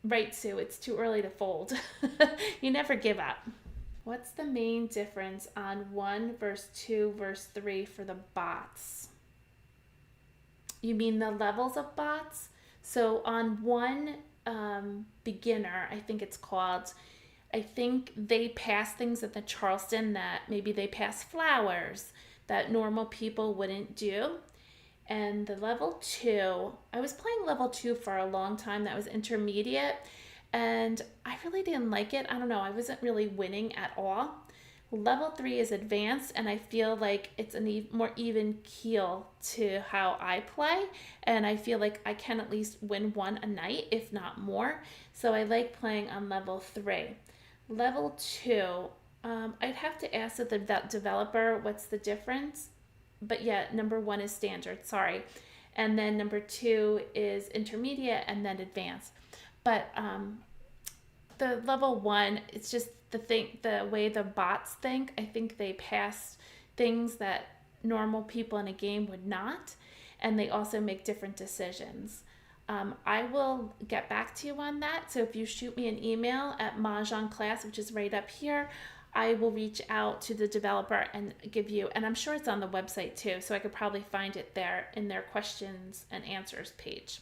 S1: Right, Sue, it's too early to fold. You never give up. What's the main difference on 1 verse 2 verse 3 for the bots? You mean the levels of bots? So on one beginner, I think it's called, I think they pass things at the Charleston that maybe they pass flowers that normal people wouldn't do. And the level 2, I was playing level 2 for a long time. That was intermediate. And I really didn't like it. I don't know. I wasn't really winning at all. Level 3 is advanced, and I feel like it's a more even keel to how I play. And I feel like I can at least win one a night, if not more. So I like playing on level 3. Level 2, I'd have to ask the developer what's the difference. But yeah, number 1 is standard, sorry. And then number 2 is intermediate and then advanced. But the level 1, it's just the way the bots think. I think they pass things that normal people in a game would not, and they also make different decisions. I will get back to you on that. So if you shoot me an email at Mah Jongg Class, which is right up here, I will reach out to the developer and give you, and I'm sure it's on the website too, so I could probably find it there in their questions and answers page.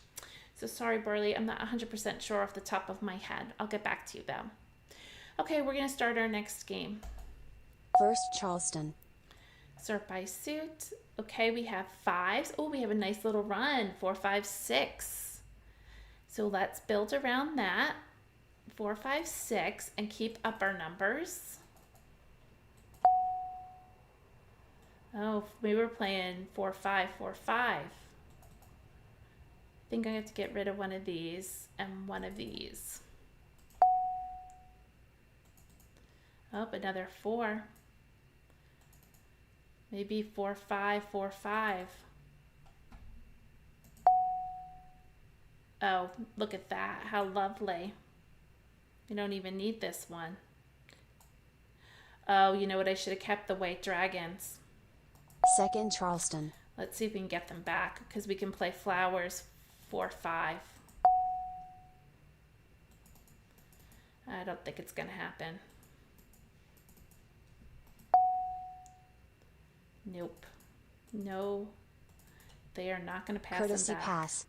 S1: So sorry, Burley, I'm not 100% sure off the top of my head. I'll get back to you though. Okay, we're going to start our next game.
S2: First Charleston.
S1: Sort by suit. Okay, we have 5s. Oh, we have a nice little run. 4, 5, 6. So let's build around that. 4, 5, 6 and keep up our numbers. Oh, we were playing 4, 5, 4, 5. I think I have to get rid of one of these and one of these. Oh, another 4. Maybe 4, 5, 4, 5. Oh, look at that. How lovely. We don't even need this one. Oh, you know what? I should have kept the white dragons.
S2: Second Charleston.
S1: Let's see if we can get them back, because we can play flowers 4, 5. I don't think it's going to happen. Nope. No, they are not going to pass
S2: Courtesy
S1: them back.
S2: pass.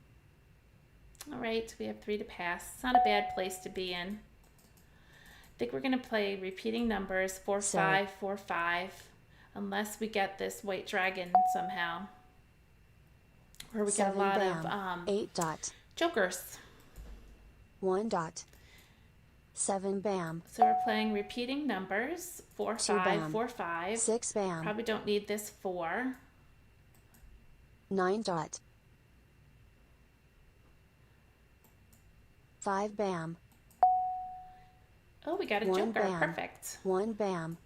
S1: All right, we have 3 to pass. It's not a bad place to be in. I think we're going to play repeating numbers 4, 5, 4, 5, unless we get this white dragon somehow. Or we get a lot of
S2: 8 dot.
S1: jokers.
S2: 1 dot. 7 bam.
S1: So we're playing repeating numbers 4, 5,
S2: bam.
S1: 4, 5.
S2: 6 bam.
S1: Probably don't need this 4.
S2: 9 dot. 5 bam.
S1: Oh, we got a
S2: 1
S1: joker.
S2: bam.
S1: Perfect.
S2: 1 bam.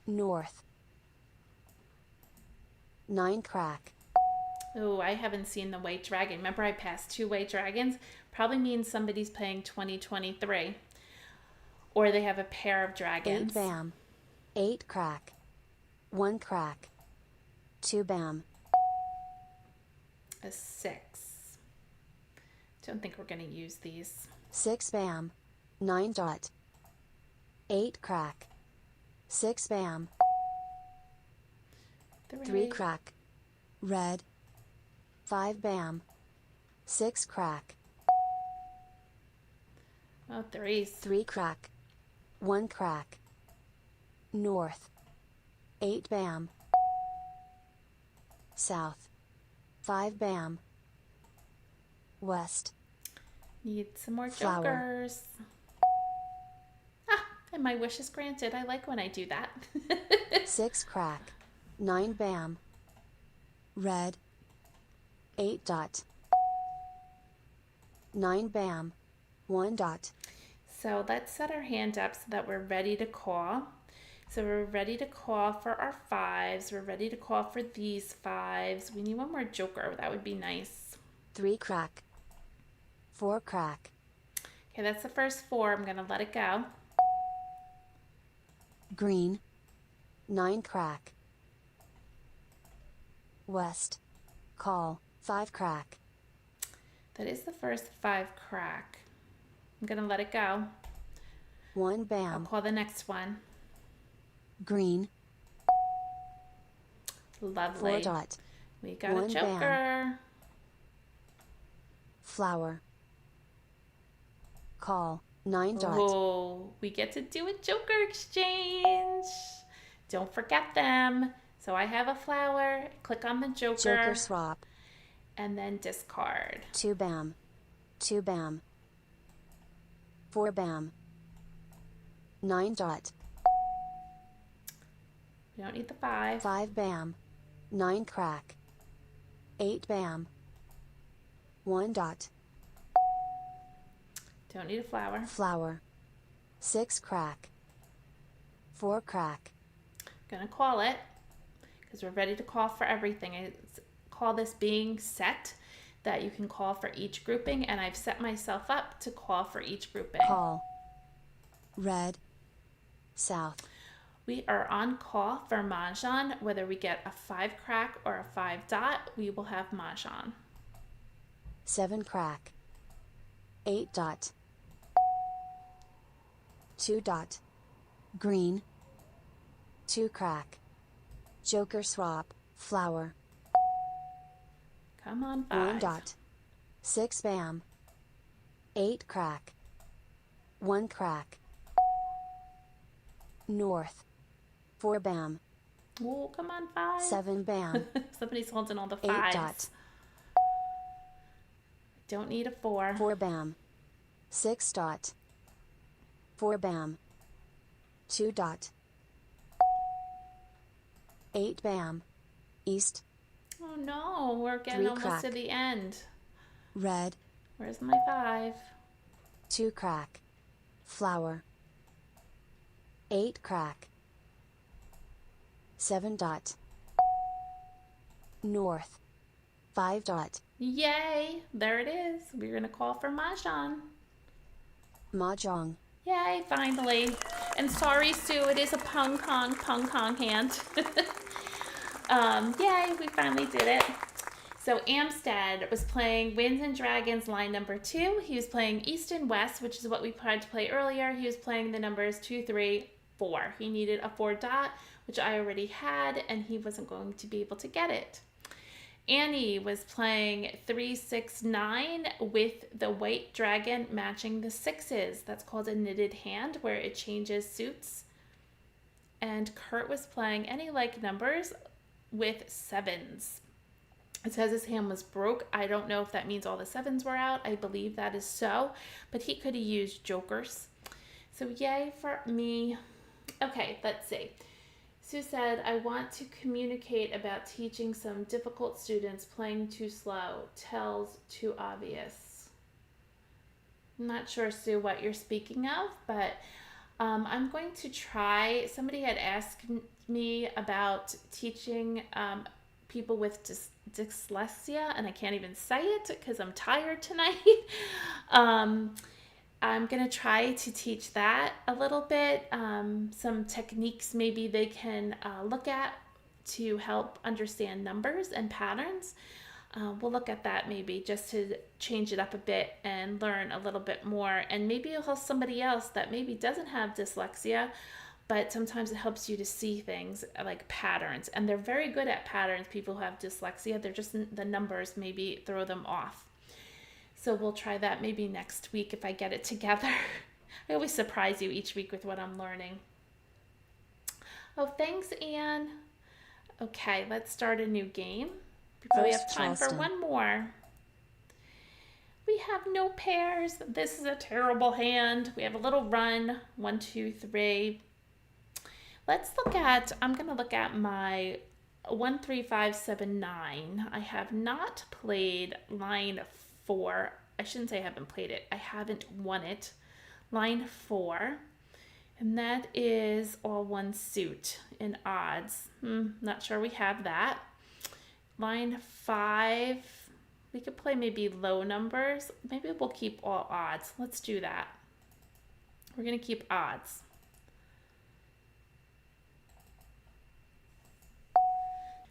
S2: North. 9 crack.
S1: Oh, I haven't seen the white dragon. Remember I passed 2 white dragons? Probably means somebody's playing 2023. Or they have a pair of dragons.
S2: 8 bam. 8 crack. 1 crack. 2 bam.
S1: A 6. Don't think we're going to use these.
S2: 6 bam. 9 dot. 8 crack. 6 bam. 3 crack. Red. 5 bam. 6 crack.
S1: Oh, 3s.
S2: 3 crack. 1 crack. North. 8 bam. South. 5 bam. West.
S1: Need some more
S2: Flower.
S1: jokers. Ah, and my wish is granted. I like when I do that.
S2: 6 crack. 9 bam. Red. 8 dot. 9 bam. 1 dot.
S1: So let's set our hand up so that we're ready to call. So we're ready to call for our 5s. We're ready to call for these 5s. We need one more joker. That would be nice.
S2: 3 crack. 4 crack.
S1: Okay, that's the first 4. I'm going to let it go.
S2: Green. 9 crack. West. Call. 5 crack.
S1: That is the first 5 crack. I'm going to let it go.
S2: 1
S1: I'll
S2: bam.
S1: call the next one.
S2: Green.
S1: Lovely.
S2: 4 dot.
S1: We got a
S2: 1
S1: joker.
S2: bam. Flower. Call. 9 dot.
S1: Oh, we get to do a joker exchange. Don't forget them. So I have a flower. Click on the joker.
S2: Joker swap.
S1: And then discard.
S2: 2 bam. 2 bam. 4 bam. 9 dot.
S1: We don't need the 5.
S2: 5 bam. 9 crack. 8 bam. 1 dot.
S1: Don't need a flower.
S2: Flower. 6 crack. 4 crack.
S1: Gonna call it because we're ready to call for everything. I call this being set, that you can call for each grouping, and I've set myself up to call for each grouping.
S2: Call. Red. South.
S1: We are on call for Mahjong. Whether we get a 5 crack or a 5 dot, we will have Mahjong.
S2: 7 crack. 8 dot. 2 dot. Green. 2 crack. Joker swap. Flower.
S1: Come on,
S2: 1
S1: 5.
S2: dot. 6 bam. 8 crack. 1 crack. North. 4 bam.
S1: Oh, come on, 5.
S2: 7 bam.
S1: Somebody's holding all the
S2: 8
S1: 5s.
S2: dot.
S1: Don't need a 4.
S2: 4 bam. 6 dot. 4 bam. 2 dot. 8 bam. East.
S1: Oh no, we're getting
S2: 3
S1: almost
S2: crack.
S1: to the end.
S2: Red.
S1: Where's my 5?
S2: 2 crack. Flower. 8 crack. 7 dot. North. 5 dot.
S1: Yay! There it is. We're gonna call for Mahjong.
S2: Mahjong.
S1: Yay! Finally. And sorry, Sue. It is a pong pong hand. Yay! We finally did it. So Amstead was playing Winds and Dragons line number 2. He was playing East and West, which is what we tried to play earlier. He was playing the numbers 2, 3, 4. He needed a 4 dot, which I already had, and he wasn't going to be able to get it. Annie was playing 3, 6, 9 with the white dragon matching the 6s. That's called a knitted hand, where it changes suits. And Kurt was playing any like numbers with 7s. It says his hand was broke. I don't know if that means all the 7s were out. I believe that is so, but he could have used jokers. So yay for me. Okay, let's see. Sue said, I want to communicate about teaching some difficult students playing too slow. Tells too obvious. I'm not sure, Sue, what you're speaking of, but I'm going to try. Somebody had asked me about teaching people with dyslexia, and I can't even say it because I'm tired tonight. I'm going to try to teach that a little bit. Some techniques maybe they can look at to help understand numbers and patterns. We'll look at that maybe just to change it up a bit and learn a little bit more. And maybe you'll help somebody else that maybe doesn't have dyslexia, but sometimes it helps you to see things like patterns. And they're very good at patterns, people who have dyslexia. They're just the numbers maybe throw them off. So we'll try that maybe next week if I get it together. I always surprise you each week with what I'm learning. Oh, thanks, Anne. Okay, let's start a new game. We probably have time for one more. We have no pairs. This is a terrible hand. We have a little run. 1, 2, 3. Let's look at, I'm going to look at my 1, 3, 5, 7, 9. I have not played line 4. I shouldn't say I haven't played it. I haven't won it. Line 4. And that is all one suit in odds. Not sure we have that. Line 5. We could play maybe low numbers. Maybe we'll keep all odds. Let's do that. We're going to keep odds.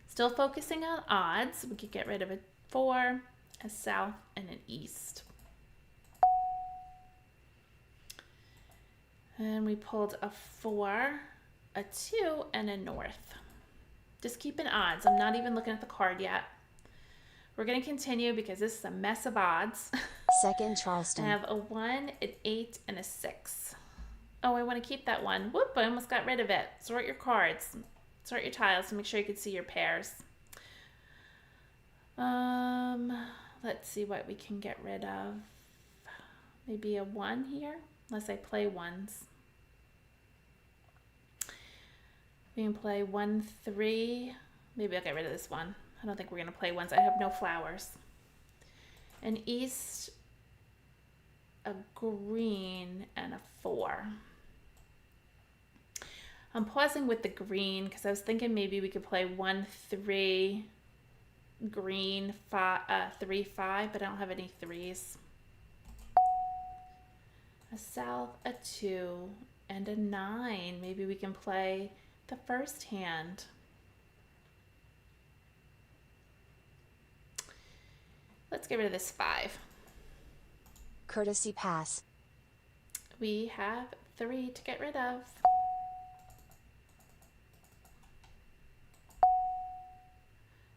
S1: Still focusing on odds. We could get rid of a 4, a south, and an east. And we pulled a 4, a 2, and a north. Just keeping odds. I'm not even looking at the card yet. We're going to continue because this is a mess of odds.
S2: Second Charleston.
S1: I have a 1, an 8, and a 6. Oh, I want to keep that one. Whoop, I almost got rid of it. Sort your cards. Sort your tiles to make sure you can see your pairs. Let's see what we can get rid of. Maybe a 1 here, unless I play ones. We can play 1, 3. Maybe I'll get rid of this one. I don't think we're going to play ones. I have no flowers. An east, a green, and a 4. I'm pausing with the green because I was thinking maybe we could play 1, 3, green, 3, 5, but I don't have any 3s. A south, a 2, and a 9. Maybe we can play the first hand. Let's get rid of this 5.
S2: Courtesy pass.
S1: We have 3 to get rid of.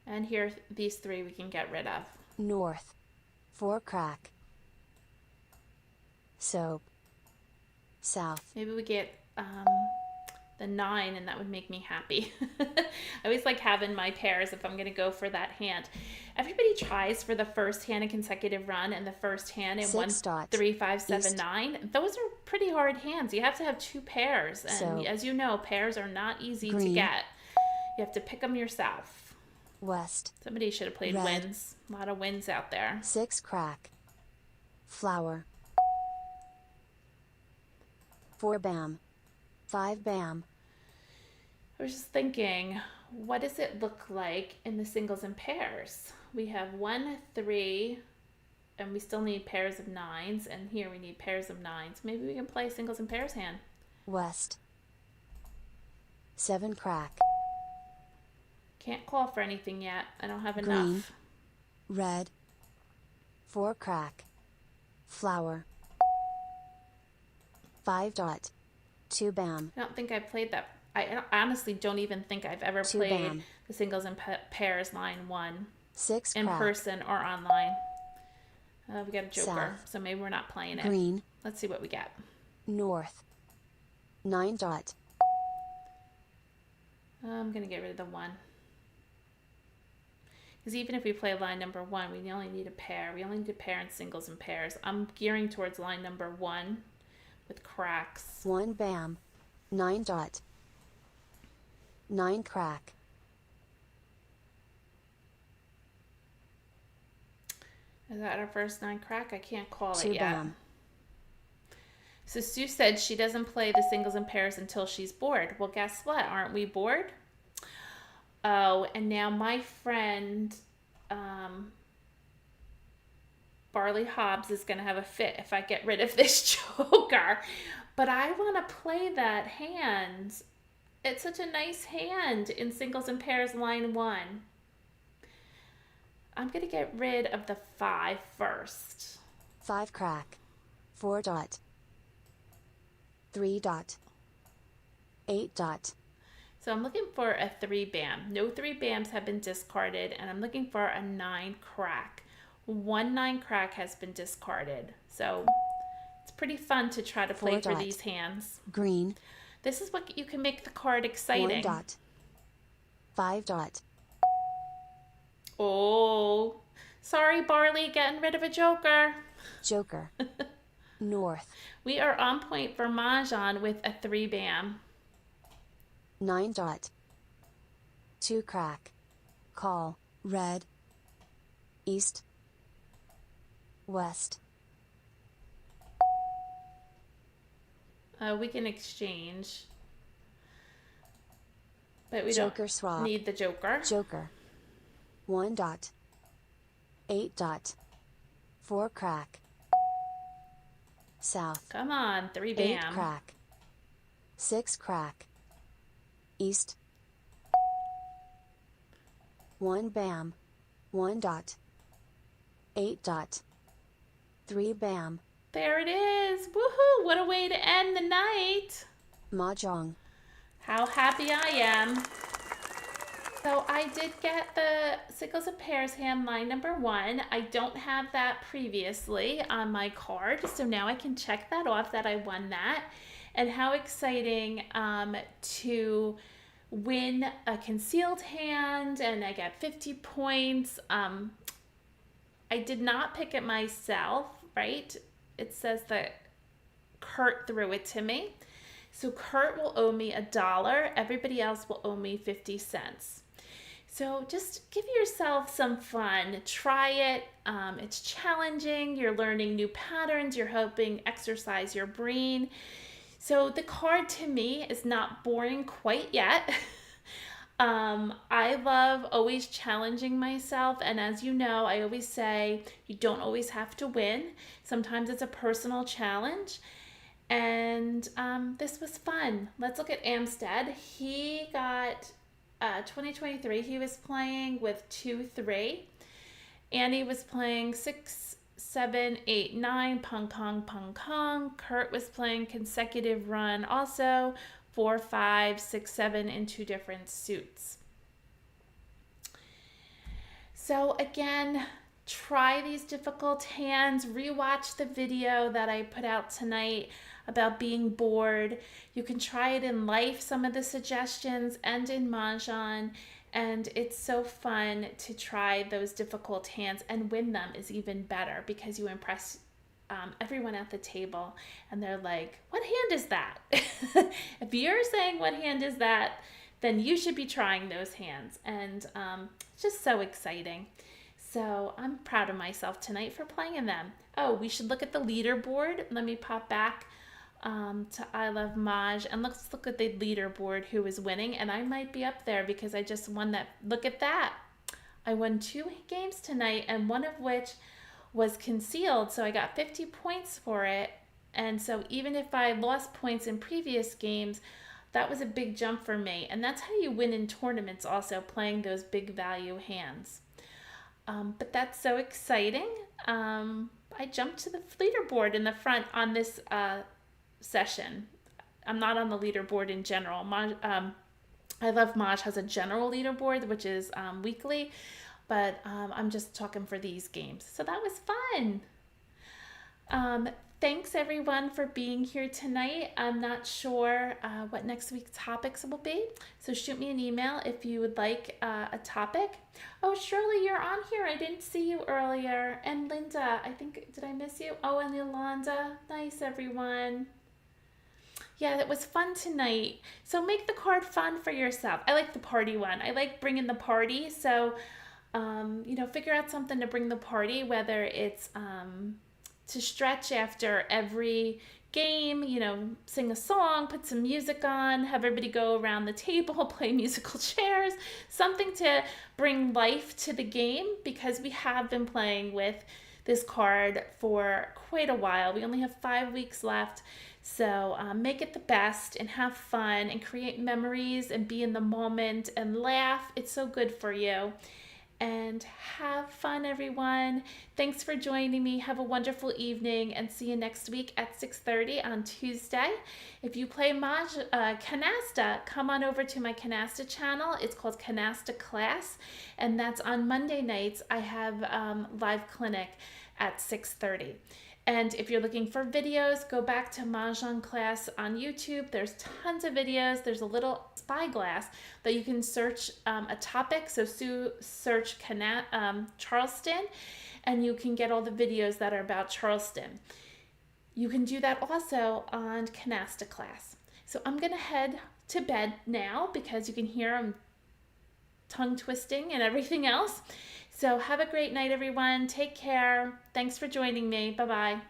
S1: And here, these 3 we can get rid of.
S2: North. 4 crack. Soap. South.
S1: Maybe we get the 9 and that would make me happy. I always like having my pairs if I'm going to go for that hand. Everybody tries for the first hand in consecutive run and the first hand in 1, 3, 5, 7, 9. Those are pretty hard hands. You have to have 2 pairs. And
S2: so,
S1: as you know, pairs are not easy
S2: green,
S1: to get. You have to pick them yourself.
S2: West.
S1: Somebody should have played
S2: red,
S1: wins. A lot of wins out there.
S2: 6 crack. Flower. 4 bam. 5 bam.
S1: I was just thinking, what does it look like in the singles and pairs? We have 1, 3, and we still need pairs of 9s, and here we need pairs of 9s. Maybe we can play singles and pairs hand.
S2: West. 7 crack.
S1: Can't call for anything yet. I don't have
S2: Green,
S1: enough.
S2: Red. 4 crack. Flower. 5 dot. 2 bam.
S1: I don't think I played that. I honestly don't even think I've ever
S2: 2
S1: played
S2: bam.
S1: the singles and pairs line 1
S2: 6
S1: in
S2: crack.
S1: person or online. We got a joker,
S2: South.
S1: so maybe we're not playing it.
S2: Green.
S1: Let's see what we get.
S2: North. 9 dot.
S1: I'm going to get rid of the 1. Because even if we play line number 1, we only need a pair. We only need a pair in singles and pairs. I'm gearing towards line number 1 with cracks.
S2: 1 bam. 9 dot. 9 crack.
S1: Is that our first 9 crack? I can't call
S2: 2
S1: it yet.
S2: bam.
S1: So Sue said she doesn't play the singles and pairs until she's bored. Well, guess what? Aren't we bored? Oh, and now my friend Barley Hobbs is going to have a fit if I get rid of this joker. But I want to play that hand. It's such a nice hand in singles and pairs line 1. I'm going to get rid of the 5 first.
S2: 5 crack. 4 dot. 3 dot. 8 dot.
S1: So I'm looking for a 3 bam. No 3 bams have been discarded, and I'm looking for a 9 crack. 1 9 crack has been discarded. So it's pretty fun to try to play for these hands.
S2: Green.
S1: This is what you can make the card
S2: 1
S1: exciting.
S2: dot. 5 dot.
S1: Oh, sorry, Barley, getting rid of a joker.
S2: Joker. North.
S1: We are on point for Mahjong with a 3 bam.
S2: 9 dot. 2 crack. Call. Red. East. West.
S1: We can exchange. But we
S2: Joker
S1: don't
S2: swap.
S1: need the joker.
S2: Joker. 1 dot. 8 dot. 4 crack. South.
S1: Come on, 3
S2: 8
S1: bam.
S2: crack. 6 crack. East. 1 bam. 1 dot. 8 dot. 3 bam.
S1: There it is. Woohoo! What a way to end the night.
S2: Mahjong.
S1: How happy I am. So I did get the Singles and Pairs hand line number 1. I don't have that previously on my card, so now I can check that off that I won that. And how exciting to win a concealed hand, and I got 50 points. I did not pick it myself, right? It says that Kurt threw it to me. So Kurt will owe me $1. Everybody else will owe me 50 cents. So just give yourself some fun. Try it. It's challenging. You're learning new patterns. You're helping exercise your brain. So the card to me is not boring quite yet. I love always challenging myself. And as you know, I always say you don't always have to win. Sometimes it's a personal challenge. And this was fun. Let's look at Amstead. He got 2023. He was playing with 2-3. Annie was playing 6, 7, 8, 9. Pong pong pong pong. Kurt was playing consecutive run also 4, 5, 6, 7 in 2 different suits. So again, try these difficult hands. Rewatch the video that I put out tonight about being bored. You can try it in life, some of the suggestions, and in Mahjong. And it's so fun to try those difficult hands, and win them is even better because you impress everyone at the table and they're like, what hand is that? If you're saying what hand is that, then you should be trying those hands. And it's just so exciting. So I'm proud of myself tonight for playing them. Oh, we should look at the leaderboard. Let me pop back to I Love Mahj, and let's look at the leaderboard, who is winning. And I might be up there because I just won that. Look at that. I won 2 games tonight, and one of which was concealed, so I got 50 points for it. And so even if I lost points in previous games, that was a big jump for me. And that's how you win in tournaments also, playing those big value hands. But that's so exciting. I jumped to the leaderboard in the front on this session. I'm not on the leaderboard in general. I Love Mahj has a general leaderboard, which is weekly, but I'm just talking for these games. So that was fun. Thanks everyone for being here tonight. I'm not sure what next week's topics will be, so shoot me an email if you would like a topic. Oh, Shirley, you're on here. I didn't see you earlier. And Linda, I think, did I miss you? Oh, and Yolanda. Nice, everyone. Yeah, it was fun tonight. So make the card fun for yourself. I like the party one. I like bringing the party. So, figure out something to bring the party, whether it's to stretch after every game, sing a song, put some music on, have everybody go around the table, play musical chairs, something to bring life to the game, because we have been playing with this card for quite a while. We only have 5 weeks left. So make it the best and have fun and create memories and be in the moment and laugh. It's so good for you. And have fun, everyone. Thanks for joining me. Have a wonderful evening, and see you next week at 6:30 on Tuesday. If you play Mahj Canasta, come on over to my Canasta channel. It's called Canasta Class, and that's on Monday nights. I have live clinic at 6:30. And if you're looking for videos, go back to Mah Jongg Class on YouTube. There's tons of videos. There's a little spyglass that you can search a topic. So search Charleston, and you can get all the videos that are about Charleston. You can do that also on Canasta Class. So I'm going to head to bed now because you can hear I'm tongue twisting and everything else. So have a great night, everyone. Take care. Thanks for joining me. Bye-bye.